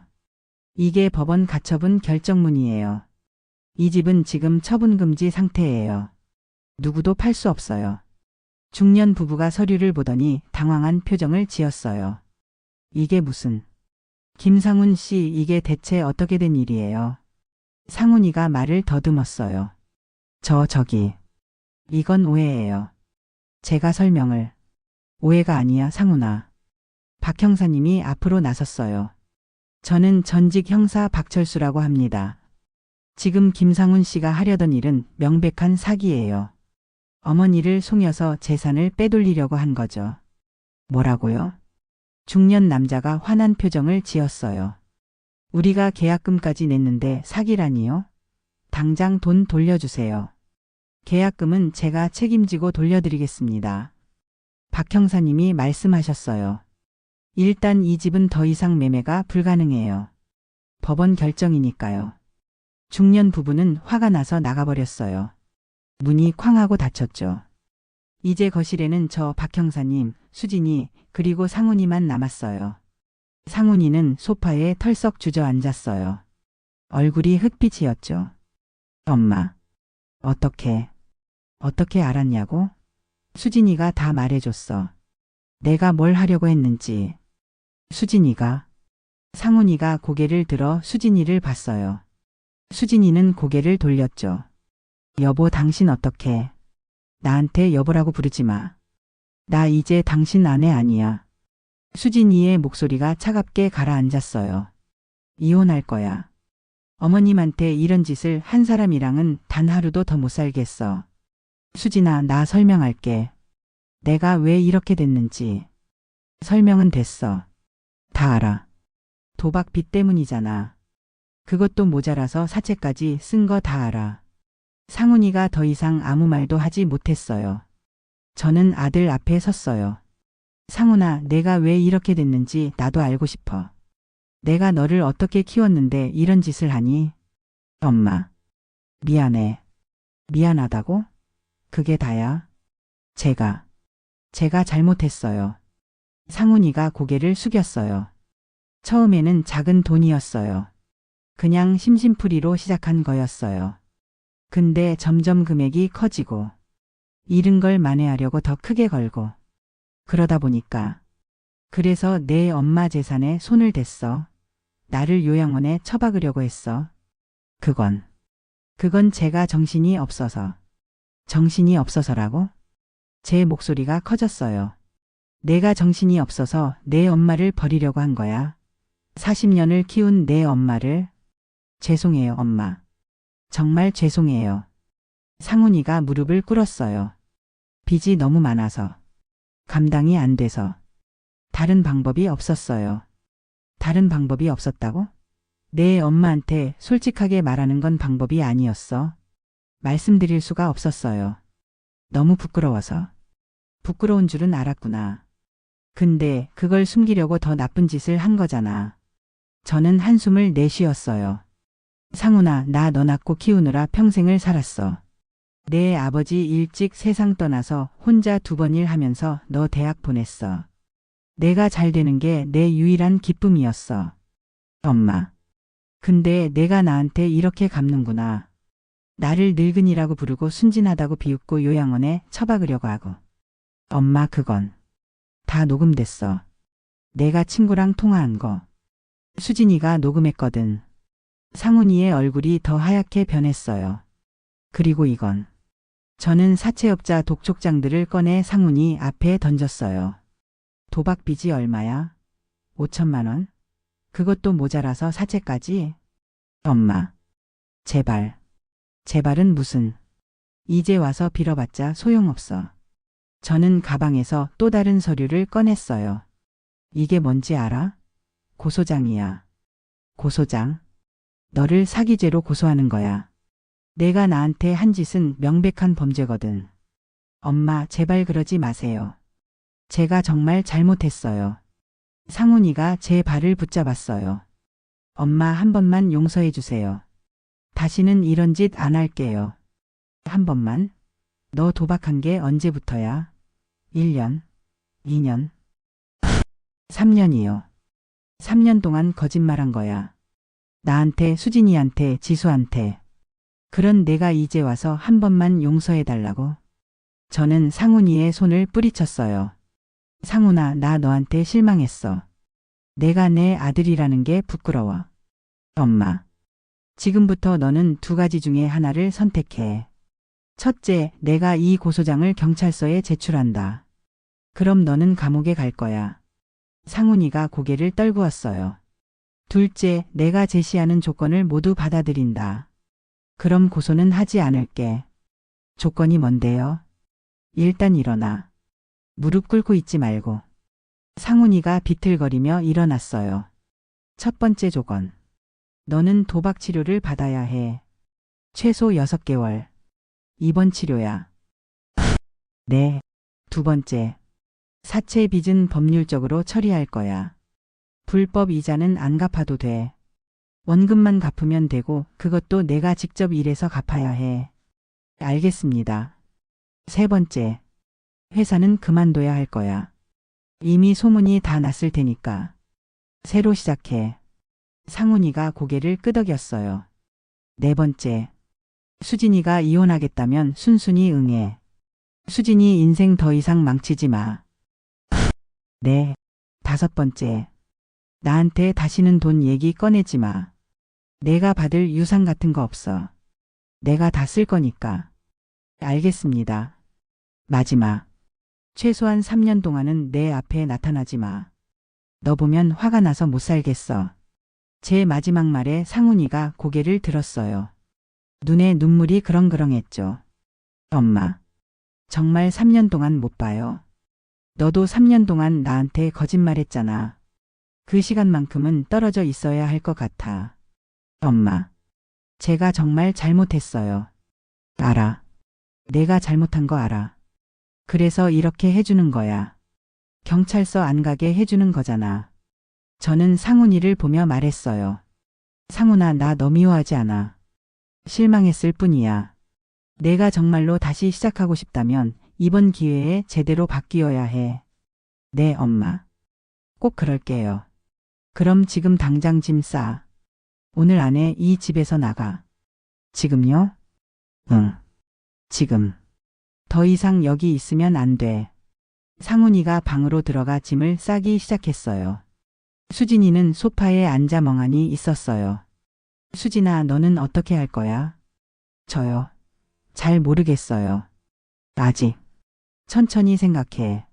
이게 법원 가처분 결정문이에요. 이 집은 지금 처분금지 상태예요. 누구도 팔 수 없어요. 중년 부부가 서류를 보더니 당황한 표정을 지었어요. 이게 무슨... 김상훈 씨, 이게 대체 어떻게 된 일이에요? 상훈이가 말을 더듬었어요. 저기. 이건 오해예요. 제가 설명을. 오해가 아니야, 상훈아. 박 형사님이 앞으로 나섰어요. 저는 전직 형사 박철수라고 합니다. 지금 김상훈 씨가 하려던 일은 명백한 사기예요. 어머니를 속여서 재산을 빼돌리려고 한 거죠. 뭐라고요? 중년 남자가 화난 표정을 지었어요. 우리가 계약금까지 냈는데 사기라니요? 당장 돈 돌려주세요. 계약금은 제가 책임지고 돌려드리겠습니다. 박 형사님이 말씀하셨어요. 일단 이 집은 더 이상 매매가 불가능해요. 법원 결정이니까요. 중년 부부는 화가 나서 나가버렸어요. 문이 쾅 하고 닫혔죠. 이제 거실에는 저 박 형사님, 수진이, 그리고 상훈이만 남았어요. 상훈이는 소파에 털썩 주저앉았어요. 얼굴이 흑빛이었죠. 엄마. 어떻게 알았냐고? 수진이가 다 말해줬어. 내가 뭘 하려고 했는지. 수진이가. 상훈이가 고개를 들어 수진이를 봤어요. 수진이는 고개를 돌렸죠. 여보, 당신 어떡해. 나한테 여보라고 부르지 마. 나 이제 당신 아내 아니야. 수진이의 목소리가 차갑게 가라앉았어요. 이혼할 거야. 어머님한테 이런 짓을 한 사람이랑은 단 하루도 더 못 살겠어. 수진아, 나 설명할게. 내가 왜 이렇게 됐는지. 설명은 됐어. 다 알아. 도박 빚 때문이잖아. 그것도 모자라서 사채까지 쓴 거 다 알아. 상훈이가 더 이상 아무 말도 하지 못했어요. 저는 아들 앞에 섰어요. 상훈아, 내가 왜 이렇게 됐는지 나도 알고 싶어. 내가 너를 어떻게 키웠는데 이런 짓을 하니? 엄마. 미안해. 미안하다고? 그게 다야? 제가 잘못했어요. 상훈이가 고개를 숙였어요. 처음에는 작은 돈이었어요. 그냥 심심풀이로 시작한 거였어요. 근데 점점 금액이 커지고 잃은 걸 만회하려고 더 크게 걸고 그러다 보니까 그래서 내 엄마 재산에 손을 댔어. 나를 요양원에 처박으려고 했어. 그건 제가 정신이 없어서. 정신이 없어서라고? 제 목소리가 커졌어요. 내가 정신이 없어서 내 엄마를 버리려고 한 거야. 40년을 키운 내 엄마를. 죄송해요, 엄마. 정말 죄송해요. 상훈이가 무릎을 꿇었어요. 빚이 너무 많아서. 감당이 안 돼서. 다른 방법이 없었어요. 다른 방법이 없었다고? 내 엄마한테 솔직하게 말하는 건 방법이 아니었어. 말씀드릴 수가 없었어요. 너무 부끄러워서. 부끄러운 줄은 알았구나. 근데 그걸 숨기려고 더 나쁜 짓을 한 거잖아. 저는 한숨을 내쉬었어요. 상훈아, 나 너 낳고 키우느라 평생을 살았어. 내 아버지 일찍 세상 떠나서 혼자 2번 일하면서 너 대학 보냈어. 내가 잘 되는 게 내 유일한 기쁨이었어. 엄마. 근데 내가 나한테 이렇게 갚는구나. 나를 늙은이라고 부르고 순진하다고 비웃고 요양원에 처박으려고 하고. 엄마 그건 다 녹음됐어. 내가 친구랑 통화한 거. 수진이가 녹음했거든. 상훈이의 얼굴이 더 하얗게 변했어요. 그리고 이건. 저는 사채업자 독촉장들을 꺼내 상훈이 앞에 던졌어요. 도박 빚이 얼마야? 5천만 원? 그것도 모자라서 사채까지? 엄마. 제발. 제발은 무슨. 이제 와서 빌어봤자 소용없어. 저는 가방에서 또 다른 서류를 꺼냈어요. 이게 뭔지 알아? 고소장이야. 고소장? 너를 사기죄로 고소하는 거야. 내가 나한테 한 짓은 명백한 범죄거든. 엄마, 제발 그러지 마세요. 제가 정말 잘못했어요. 상훈이가 제 발을 붙잡았어요. 엄마 한 번만 용서해 주세요. 다시는 이런 짓 안 할게요. 한 번만? 너 도박한 게 언제부터야? 1년, 2년, 3년이요. 3년 동안 거짓말한 거야. 나한테, 수진이한테, 지수한테. 그런 내가 이제 와서 한 번만 용서해 달라고. 저는 상훈이의 손을 뿌리쳤어요. 상훈아, 나 너한테 실망했어. 내가 내 아들이라는 게 부끄러워. 엄마. 지금부터 너는 2가지 중에 하나를 선택해. 첫째, 내가 이 고소장을 경찰서에 제출한다. 그럼 너는 감옥에 갈 거야. 상훈이가 고개를 떨구었어요. 둘째, 내가 제시하는 조건을 모두 받아들인다. 그럼 고소는 하지 않을게. 조건이 뭔데요? 일단 일어나. 무릎 꿇고 있지 말고. 상훈이가 비틀거리며 일어났어요. 첫 번째 조건. 너는 도박 치료를 받아야 해. 최소 6개월. 입원 치료야. 네. 두 번째. 사채 빚은 법률적으로 처리할 거야. 불법 이자는 안 갚아도 돼. 원금만 갚으면 되고 그것도 내가 직접 일해서 갚아야 해. 알겠습니다. 세 번째. 회사는 그만둬야 할 거야. 이미 소문이 다 났을 테니까. 새로 시작해. 상훈이가 고개를 끄덕였어요. 네 번째. 수진이가 이혼하겠다면 순순히 응해. 수진이 인생 더 이상 망치지 마. 네. 다섯 번째. 나한테 다시는 돈 얘기 꺼내지 마. 내가 받을 유산 같은 거 없어. 내가 다 쓸 거니까. 알겠습니다. 마지막. 최소한 3년 동안은 내 앞에 나타나지 마. 너 보면 화가 나서 못 살겠어. 제 마지막 말에 상훈이가 고개를 들었어요. 눈에 눈물이 그렁그렁했죠. 엄마. 정말 3년 동안 못 봐요. 너도 3년 동안 나한테 거짓말했잖아. 그 시간만큼은 떨어져 있어야 할 것 같아. 엄마. 제가 정말 잘못했어요. 알아. 내가 잘못한 거 알아. 그래서 이렇게 해주는 거야. 경찰서 안 가게 해주는 거잖아. 저는 상훈이를 보며 말했어요. 상훈아, 나 너 미워하지 않아. 실망했을 뿐이야. 내가 정말로 다시 시작하고 싶다면 이번 기회에 제대로 바뀌어야 해. 네, 엄마. 꼭 그럴게요. 그럼 지금 당장 짐 싸. 오늘 안에 이 집에서 나가. 지금요? 응. 지금. 더 이상 여기 있으면 안 돼. 상훈이가 방으로 들어가 짐을 싸기 시작했어요. 수진이는 소파에 앉아 멍하니 있었어요. 수진아, 너는 어떻게 할 거야? 저요. 잘 모르겠어요. 아직. 천천히 생각해.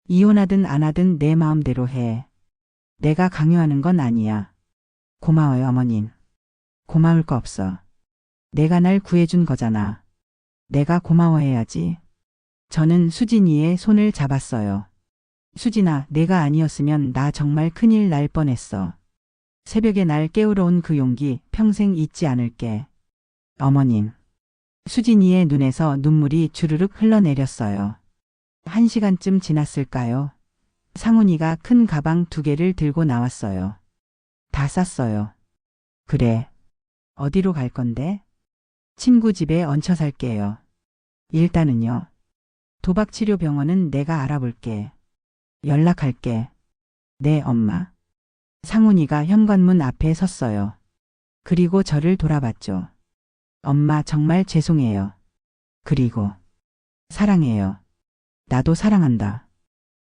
이혼하든 안 하든 내 마음대로 해. 내가 강요하는 건 아니야. 고마워요, 어머님. 고마울 거 없어. 내가 날 구해준 거잖아. 내가 고마워해야지. 저는 수진이의 손을 잡았어요. 수진아, 내가 아니었으면 나 정말 큰일 날 뻔했어. 새벽에 날 깨우러 온 그 용기 평생 잊지 않을게. 어머님. 수진이의 눈에서 눈물이 주르륵 흘러내렸어요. 1시간쯤 지났을까요? 상훈이가 큰 가방 2개를 들고 나왔어요. 다 쌌어요. 그래. 어디로 갈 건데? 친구 집에 얹혀 살게요. 일단은요. 도박치료병원은 내가 알아볼게. 연락할게. 네, 엄마. 상훈이가 현관문 앞에 섰어요. 그리고 저를 돌아봤죠. 엄마 정말 죄송해요. 그리고 사랑해요. 나도 사랑한다.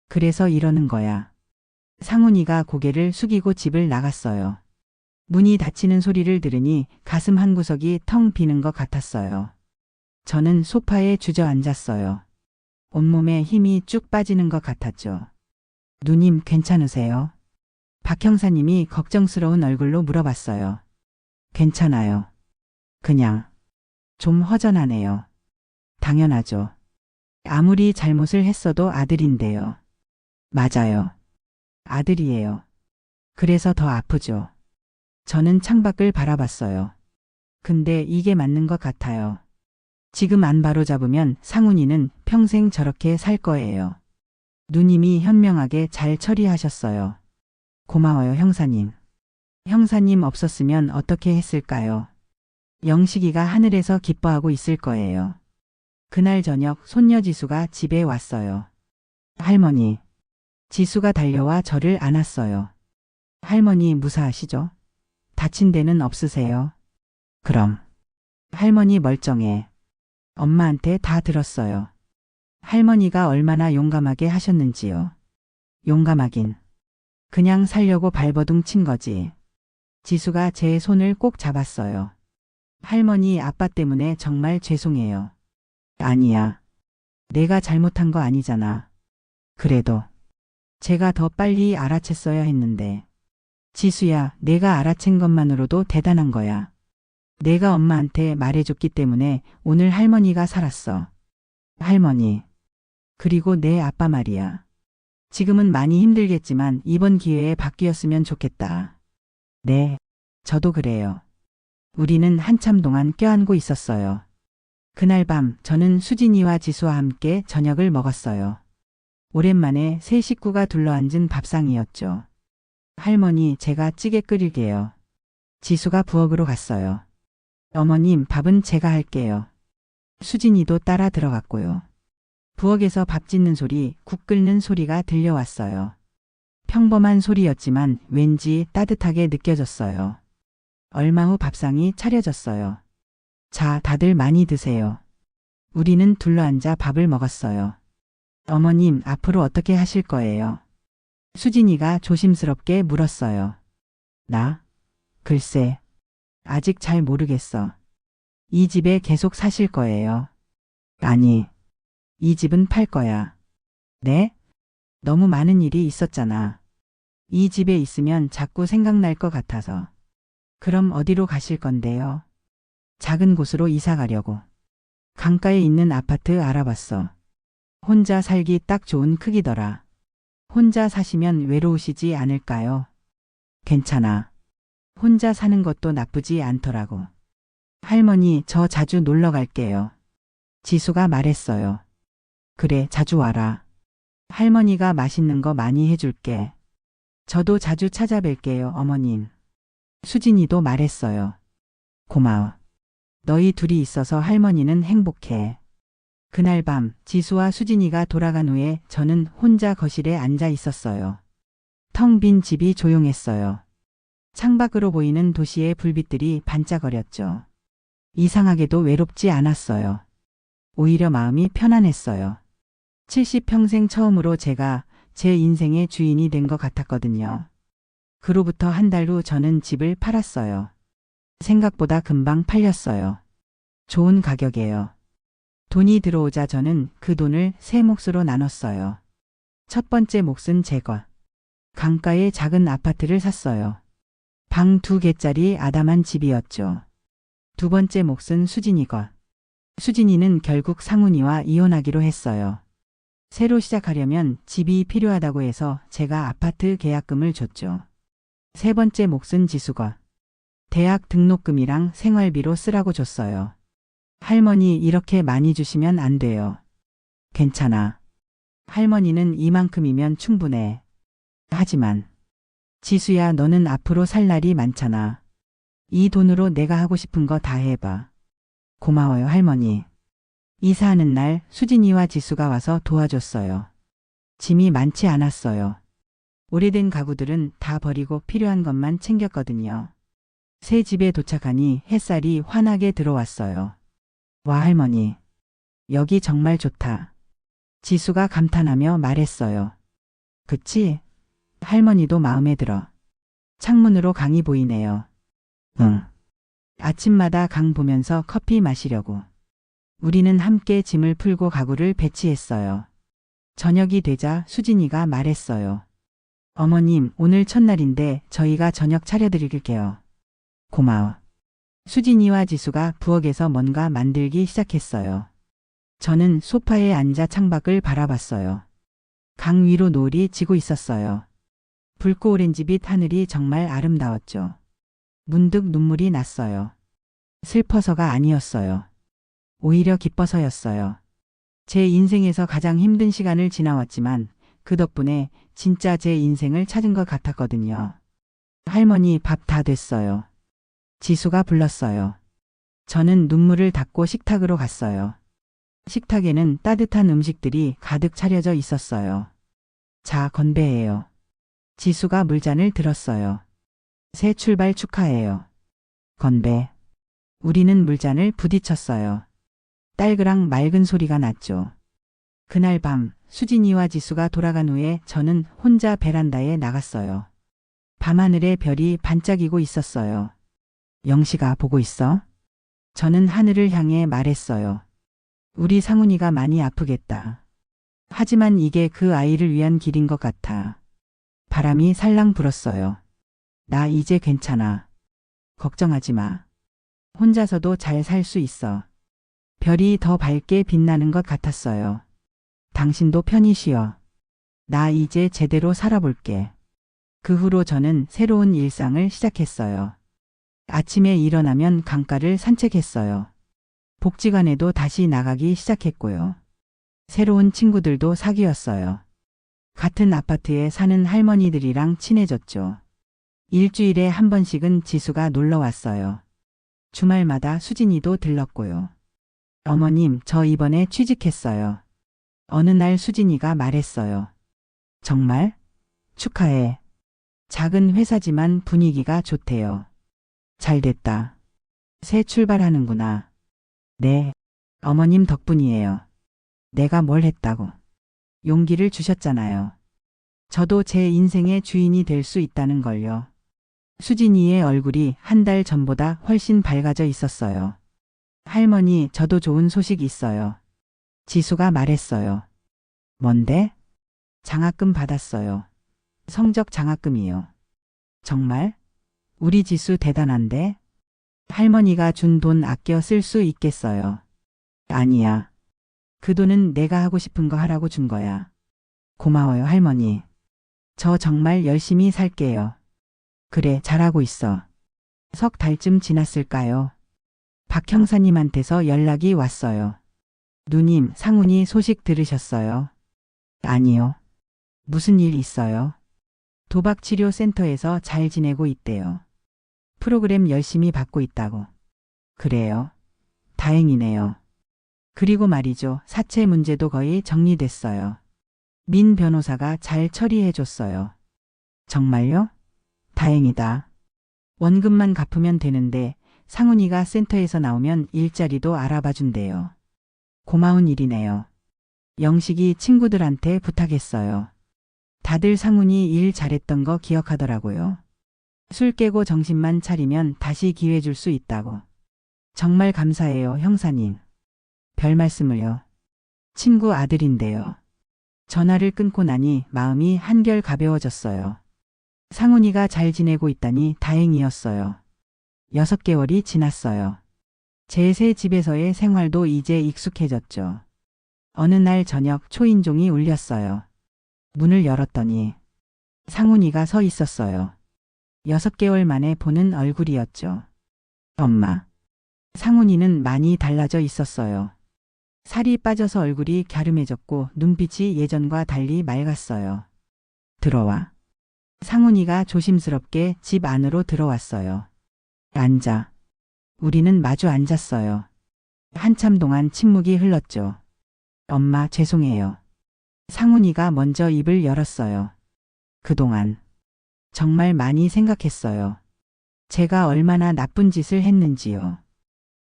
그래서 이러는 거야. 상훈이가 고개를 숙이고 집을 나갔어요. 문이 닫히는 소리를 들으니 가슴 한구석이 텅 비는 것 같았어요. 저는 소파에 주저앉았어요. 온몸에 힘이 쭉 빠지는 것 같았죠. 누님 괜찮으세요? 박 형사님이 걱정스러운 얼굴로 물어봤어요. 괜찮아요. 그냥 좀 허전하네요. 당연하죠. 아무리 잘못을 했어도 아들인데요. 맞아요. 아들이에요. 그래서 더 아프죠. 저는 창밖을 바라봤어요. 근데 이게 맞는 것 같아요. 지금 안 바로잡으면 상훈이는 평생 저렇게 살 거예요. 누님이 현명하게 잘 처리하셨어요. 고마워요, 형사님. 형사님 없었으면 어떻게 했을까요? 영식이가 하늘에서 기뻐하고 있을 거예요. 그날 저녁 손녀 지수가 집에 왔어요. 할머니. 지수가 달려와 저를 안았어요. 할머니 무사하시죠? 다친 데는 없으세요? 그럼. 할머니 멀쩡해. 엄마한테 다 들었어요. 할머니가 얼마나 용감하게 하셨는지요. 용감하긴. 그냥 살려고 발버둥 친 거지. 지수가 제 손을 꼭 잡았어요. 할머니 아빠 때문에 정말 죄송해요. 아니야. 내가 잘못한 거 아니잖아. 그래도 제가 더 빨리 알아챘어야 했는데. 지수야, 내가 알아챈 것만으로도 대단한 거야. 내가 엄마한테 말해줬기 때문에 오늘 할머니가 살았어. 할머니. 그리고 내 아빠 말이야. 지금은 많이 힘들겠지만 이번 기회에 바뀌었으면 좋겠다. 네. 저도 그래요. 우리는 한참 동안 껴안고 있었어요. 그날 밤 저는 수진이와 지수와 함께 저녁을 먹었어요. 오랜만에 세 식구가 둘러앉은 밥상이었죠. 할머니, 제가 찌개 끓일게요. 지수가 부엌으로 갔어요. 어머님, 밥은 제가 할게요. 수진이도 따라 들어갔고요. 부엌에서 밥 짓는 소리, 국 끓는 소리가 들려왔어요. 평범한 소리였지만 왠지 따뜻하게 느껴졌어요. 얼마 후 밥상이 차려졌어요. 자, 다들 많이 드세요. 우리는 둘러앉아 밥을 먹었어요. 어머님, 앞으로 어떻게 하실 거예요? 수진이가 조심스럽게 물었어요. 나? 글쎄, 아직 잘 모르겠어. 이 집에 계속 사실 거예요. 아니, 이 집은 팔 거야. 네? 너무 많은 일이 있었잖아. 이 집에 있으면 자꾸 생각날 것 같아서. 그럼 어디로 가실 건데요? 작은 곳으로 이사 가려고. 강가에 있는 아파트 알아봤어. 혼자 살기 딱 좋은 크기더라. 혼자 사시면 외로우시지 않을까요? 괜찮아. 혼자 사는 것도 나쁘지 않더라고. 할머니, 저 자주 놀러 갈게요. 지수가 말했어요. 그래, 자주 와라. 할머니가 맛있는 거 많이 해줄게. 저도 자주 찾아뵐게요, 어머님. 수진이도 말했어요. 고마워. 너희 둘이 있어서 할머니는 행복해. 그날 밤 지수와 수진이가 돌아간 후에 저는 혼자 거실에 앉아 있었어요. 텅 빈 집이 조용했어요. 창밖으로 보이는 도시의 불빛들이 반짝거렸죠. 이상하게도 외롭지 않았어요. 오히려 마음이 편안했어요. 70평생 처음으로 제가 제 인생의 주인이 된 것 같았거든요. 그로부터 한 달 후 저는 집을 팔았어요. 생각보다 금방 팔렸어요. 좋은 가격이에요. 돈이 들어오자 저는 그 돈을 세 몫으로 나눴어요. 첫 번째 몫은 제거. 강가에 작은 아파트를 샀어요. 방 2개짜리 아담한 집이었죠. 두 번째 몫은 수진이 것. 수진이는 결국 상훈이와 이혼하기로 했어요. 새로 시작하려면 집이 필요하다고 해서 제가 아파트 계약금을 줬죠. 세 번째 몫은 지수가 대학 등록금이랑 생활비로 쓰라고 줬어요. 할머니, 이렇게 많이 주시면 안 돼요. 괜찮아. 할머니는 이만큼이면 충분해. 하지만 지수야, 너는 앞으로 살 날이 많잖아. 이 돈으로 내가 하고 싶은 거 다 해봐. 고마워요, 할머니. 이사하는 날 수진이와 지수가 와서 도와줬어요. 짐이 많지 않았어요. 오래된 가구들은 다 버리고 필요한 것만 챙겼거든요. 새 집에 도착하니 햇살이 환하게 들어왔어요. 와, 할머니. 여기 정말 좋다. 지수가 감탄하며 말했어요. 그치? 할머니도 마음에 들어. 창문으로 강이 보이네요. 응. 아침마다 강 보면서 커피 마시려고. 우리는 함께 짐을 풀고 가구를 배치했어요. 저녁이 되자 수진이가 말했어요. 어머님, 오늘 첫날인데 저희가 저녁 차려드릴게요. 고마워. 수진이와 지수가 부엌에서 뭔가 만들기 시작했어요. 저는 소파에 앉아 창밖을 바라봤어요. 강 위로 노을이 지고 있었어요. 붉고 오렌지빛 하늘이 정말 아름다웠죠. 문득 눈물이 났어요. 슬퍼서가 아니었어요. 오히려 기뻐서였어요. 제 인생에서 가장 힘든 시간을 지나왔지만 그 덕분에 진짜 제 인생을 찾은 것 같았거든요. 할머니, 밥 다 됐어요. 지수가 불렀어요. 저는 눈물을 닦고 식탁으로 갔어요. 식탁에는 따뜻한 음식들이 가득 차려져 있었어요. 자, 건배해요. 지수가 물잔을 들었어요. 새 출발 축하해요. 건배. 우리는 물잔을 부딪혔어요. 딸그랑 맑은 소리가 났죠. 그날 밤 수진이와 지수가 돌아간 후에 저는 혼자 베란다에 나갔어요. 밤하늘에 별이 반짝이고 있었어요. 영식아, 보고 있어? 저는 하늘을 향해 말했어요. 우리 상훈이가 많이 아프겠다. 하지만 이게 그 아이를 위한 길인 것 같아. 바람이 살랑 불었어요. 나 이제 괜찮아. 걱정하지 마. 혼자서도 잘 살 수 있어. 별이 더 밝게 빛나는 것 같았어요. 당신도 편히 쉬어. 나 이제 제대로 살아볼게. 그 후로 저는 새로운 일상을 시작했어요. 아침에 일어나면 강가를 산책했어요. 복지관에도 다시 나가기 시작했고요. 새로운 친구들도 사귀었어요. 같은 아파트에 사는 할머니들이랑 친해졌죠. 일주일에 한 번씩은 지수가 놀러 왔어요. 주말마다 수진이도 들렀고요. 어머님, 저 이번에 취직했어요. 어느 날 수진이가 말했어요. 정말? 축하해. 작은 회사지만 분위기가 좋대요. 잘 됐다. 새 출발하는구나. 네. 어머님 덕분이에요. 내가 뭘 했다고. 용기를 주셨잖아요. 저도 제 인생의 주인이 될 수 있다는 걸요. 수진이의 얼굴이 한 달 전보다 훨씬 밝아져 있었어요. 할머니, 저도 좋은 소식 있어요. 지수가 말했어요. 뭔데? 장학금 받았어요. 성적 장학금이요. 정말? 우리 지수 대단한데? 할머니가 준 돈 아껴 쓸 수 있겠어요. 아니야. 그 돈은 내가 하고 싶은 거 하라고 준 거야. 고마워요, 할머니. 저 정말 열심히 살게요. 그래, 잘하고 있어. 석 달쯤 지났을까요? 박 형사님한테서 연락이 왔어요. 누님, 상훈이 소식 들으셨어요? 아니요. 무슨 일 있어요? 도박치료센터에서 잘 지내고 있대요. 프로그램 열심히 받고 있다고. 그래요? 다행이네요. 그리고 말이죠. 사채 문제도 거의 정리됐어요. 민 변호사가 잘 처리해줬어요. 정말요? 다행이다. 원금만 갚으면 되는데 상훈이가 센터에서 나오면 일자리도 알아봐준대요. 고마운 일이네요. 영식이 친구들한테 부탁했어요. 다들 상훈이 일 잘했던 거 기억하더라고요. 술 깨고 정신만 차리면 다시 기회 줄 수 있다고. 정말 감사해요, 형사님. 별 말씀을요. 친구 아들인데요. 전화를 끊고 나니 마음이 한결 가벼워졌어요. 상훈이가 잘 지내고 있다니 다행이었어요. 6개월이 지났어요. 제 새 집에서의 생활도 이제 익숙해졌죠. 어느 날 저녁 초인종이 울렸어요. 문을 열었더니 상훈이가 서 있었어요. 6개월 만에 보는 얼굴이었죠. 엄마. 상훈이는 많이 달라져 있었어요. 살이 빠져서 얼굴이 갸름해졌고 눈빛이 예전과 달리 맑았어요. 들어와. 상훈이가 조심스럽게 집 안으로 들어왔어요. 앉아. 우리는 마주 앉았어요. 한참 동안 침묵이 흘렀죠. 엄마, 죄송해요. 상훈이가 먼저 입을 열었어요. 그동안 정말 많이 생각했어요. 제가 얼마나 나쁜 짓을 했는지요.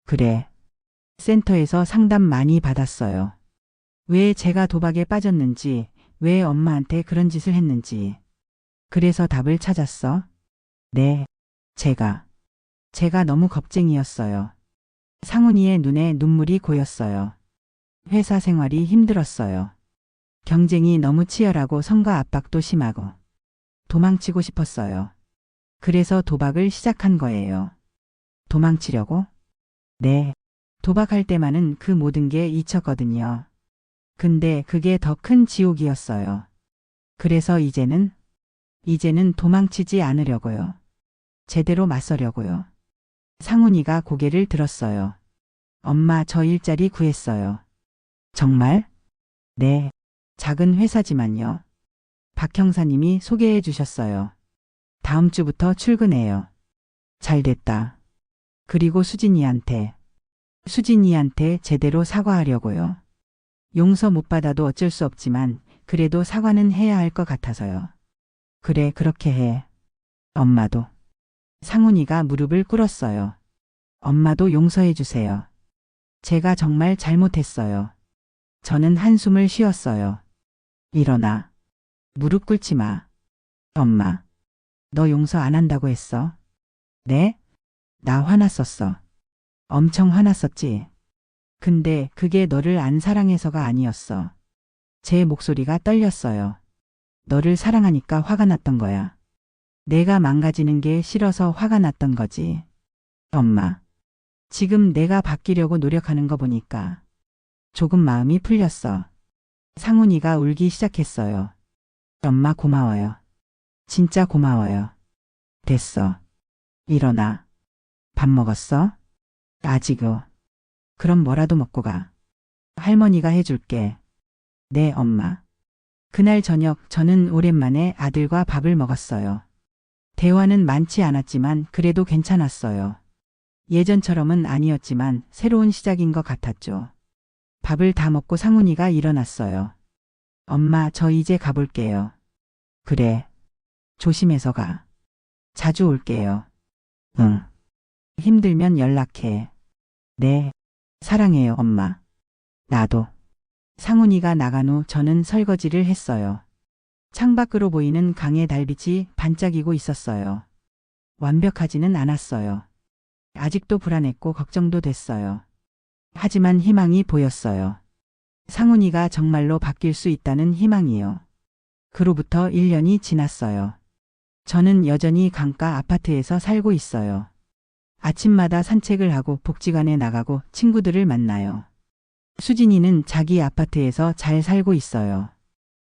그래. 센터에서 상담 많이 받았어요. 왜 제가 도박에 빠졌는지, 왜 엄마한테 그런 짓을 했는지. 그래서 답을 찾았어? 네. 제가 너무 겁쟁이였어요. 상훈이의 눈에 눈물이 고였어요. 회사 생활이 힘들었어요. 경쟁이 너무 치열하고 성과 압박도 심하고 도망치고 싶었어요. 그래서 도박을 시작한 거예요. 도망치려고? 네. 도박할 때만은 그 모든 게 잊혔거든요. 근데 그게 더 큰 지옥이었어요. 그래서 이제는 도망치지 않으려고요. 제대로 맞서려고요. 상훈이가 고개를 들었어요. 엄마, 저 일자리 구했어요. 정말? 네. 작은 회사지만요. 박 형사님이 소개해 주셨어요. 다음 주부터 출근해요. 잘 됐다. 그리고 수진이한테 제대로 사과하려고요. 용서 못 받아도 어쩔 수 없지만 그래도 사과는 해야 할 것 같아서요. 그래, 그렇게 해. 엄마도. 상훈이가 무릎을 꿇었어요. 엄마도 용서해 주세요. 제가 정말 잘못했어요. 저는 한숨을 쉬었어요. 일어나. 무릎 꿇지 마. 엄마. 너 용서 안 한다고 했어? 네? 나 화났었어. 엄청 화났었지. 근데 그게 너를 안 사랑해서가 아니었어. 제 목소리가 떨렸어요. 너를 사랑하니까 화가 났던 거야. 내가 망가지는 게 싫어서 화가 났던 거지. 엄마. 지금 내가 바뀌려고 노력하는 거 보니까 조금 마음이 풀렸어. 상훈이가 울기 시작했어요. 엄마, 고마워요. 진짜 고마워요. 됐어. 일어나. 밥 먹었어? 아직은. 그럼 뭐라도 먹고 가. 할머니가 해줄게. 네, 엄마. 그날 저녁 저는 오랜만에 아들과 밥을 먹었어요. 대화는 많지 않았지만 그래도 괜찮았어요. 예전처럼은 아니었지만 새로운 시작인 것 같았죠. 밥을 다 먹고 상훈이가 일어났어요. 엄마, 저 이제 가볼게요. 그래. 조심해서 가. 자주 올게요. 응. 힘들면 연락해. 네. 사랑해요, 엄마. 나도. 상훈이가 나간 후 저는 설거지를 했어요. 창밖으로 보이는 강의 달빛이 반짝이고 있었어요. 완벽하지는 않았어요. 아직도 불안했고 걱정도 됐어요. 하지만 희망이 보였어요. 상훈이가 정말로 바뀔 수 있다는 희망이요. 그로부터 1년이 지났어요. 저는 여전히 강가 아파트에서 살고 있어요. 아침마다 산책을 하고 복지관에 나가고 친구들을 만나요. 수진이는 자기 아파트에서 잘 살고 있어요.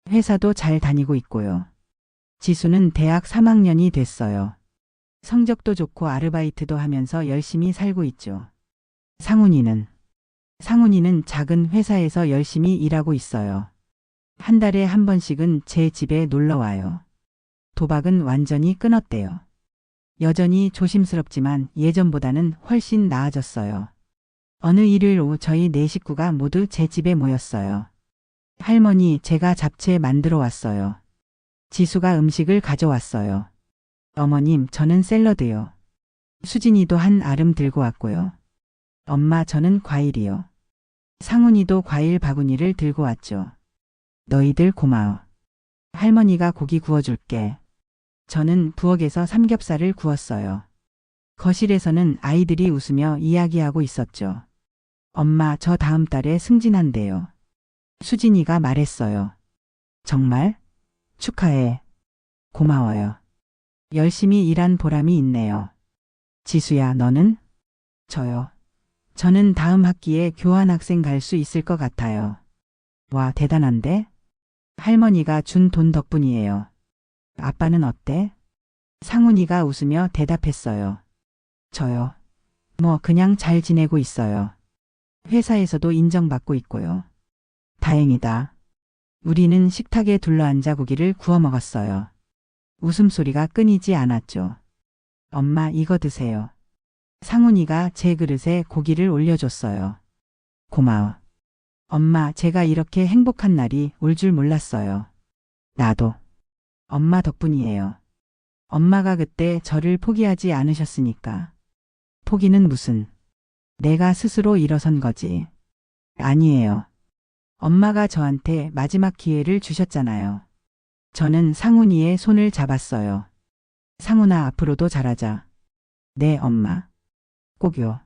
회사도 잘 다니고 있고요. 지수는 대학 3학년이 됐어요. 성적도 좋고 아르바이트도 하면서 열심히 살고 있죠. 상훈이는 작은 회사에서 열심히 일하고 있어요. 한 달에 한 번씩은 제 집에 놀러 와요. 도박은 완전히 끊었대요. 여전히 조심스럽지만 예전보다는 훨씬 나아졌어요. 어느 일요일 오후 저희 네 식구가 모두 제 집에 모였어요. 할머니, 제가 잡채 만들어 왔어요. 지수가 음식을 가져왔어요. 어머님, 저는 샐러드요. 수진이도 한 알음 들고 왔고요. 엄마, 저는 과일이요. 상훈이도 과일 바구니를 들고 왔죠. 너희들 고마워. 할머니가 고기 구워줄게. 저는 부엌에서 삼겹살을 구웠어요. 거실에서는 아이들이 웃으며 이야기하고 있었죠. 엄마, 저 다음 달에 승진한대요. 수진이가 말했어요. 정말? 축하해. 고마워요. 열심히 일한 보람이 있네요. 지수야, 너는? 저요. 저는 다음 학기에 교환학생 갈 수 있을 것 같아요. 와, 대단한데? 할머니가 준 돈 덕분이에요. 아빠는 어때? 상훈이가 웃으며 대답했어요. 저요. 뭐 그냥 잘 지내고 있어요. 회사에서도 인정받고 있고요. 다행이다. 우리는 식탁에 둘러앉아 고기를 구워 먹었어요. 웃음소리가 끊이지 않았죠. 엄마, 이거 드세요. 상훈이가 제 그릇에 고기를 올려줬어요. 고마워. 엄마, 제가 이렇게 행복한 날이 올 줄 몰랐어요. 나도. 엄마 덕분이에요. 엄마가 그때 저를 포기하지 않으셨으니까. 포기는 무슨. 내가 스스로 일어선 거지. 아니에요. 엄마가 저한테 마지막 기회를 주셨잖아요. 저는 상훈이의 손을 잡았어요. 상훈아, 앞으로도 잘하자. 네, 엄마. 꼭요.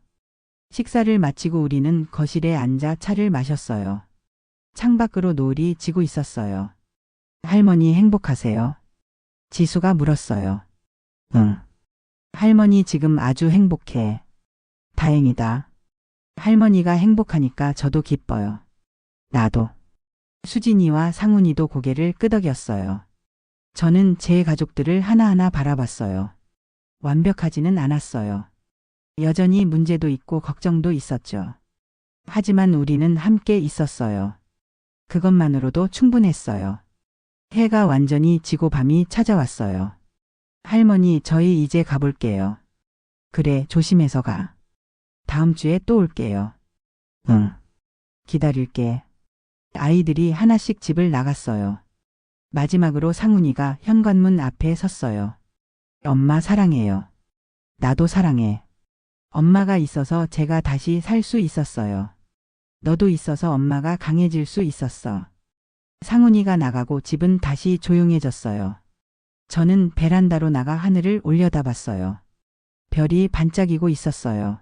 식사를 마치고 우리는 거실에 앉아 차를 마셨어요. 창밖으로 노을이 지고 있었어요. 할머니 행복하세요? 지수가 물었어요. 응. 할머니 지금 아주 행복해. 다행이다. 할머니가 행복하니까 저도 기뻐요. 나도. 수진이와 상훈이도 고개를 끄덕였어요. 저는 제 가족들을 하나하나 바라봤어요. 완벽하지는 않았어요. 여전히 문제도 있고 걱정도 있었죠. 하지만 우리는 함께 있었어요. 그것만으로도 충분했어요. 해가 완전히 지고 밤이 찾아왔어요. 할머니, 저희 이제 가볼게요. 그래, 조심해서 가. 다음 주에 또 올게요. 응. 기다릴게. 아이들이 하나씩 집을 나갔어요. 마지막으로 상훈이가 현관문 앞에 섰어요. 엄마 사랑해요. 나도 사랑해. 엄마가 있어서 제가 다시 살 수 있었어요. 너도 있어서 엄마가 강해질 수 있었어. 상훈이가 나가고 집은 다시 조용해졌어요. 저는 베란다로 나가 하늘을 올려다봤어요. 별이 반짝이고 있었어요.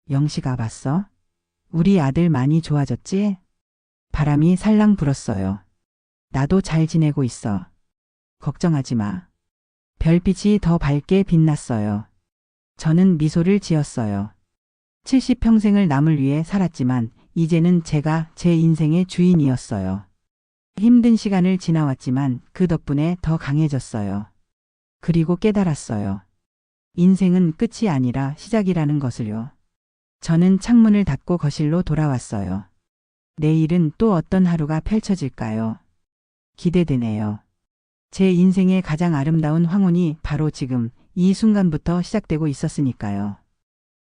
영식아, 봤어? 우리 아들 많이 좋아졌지? 바람이 살랑 불었어요. 나도 잘 지내고 있어. 걱정하지 마. 별빛이 더 밝게 빛났어요. 저는 미소를 지었어요. 70평생을 남을 위해 살았지만 이제는 제가 제 인생의 주인이었어요. 힘든 시간을 지나왔지만 그 덕분에 더 강해졌어요. 그리고 깨달았어요. 인생은 끝이 아니라 시작이라는 것을요. 저는 창문을 닫고 거실로 돌아왔어요. 내일은 또 어떤 하루가 펼쳐질까요? 기대되네요. 제 인생의 가장 아름다운 황혼이 바로 지금 이 순간부터 시작되고 있었으니까요.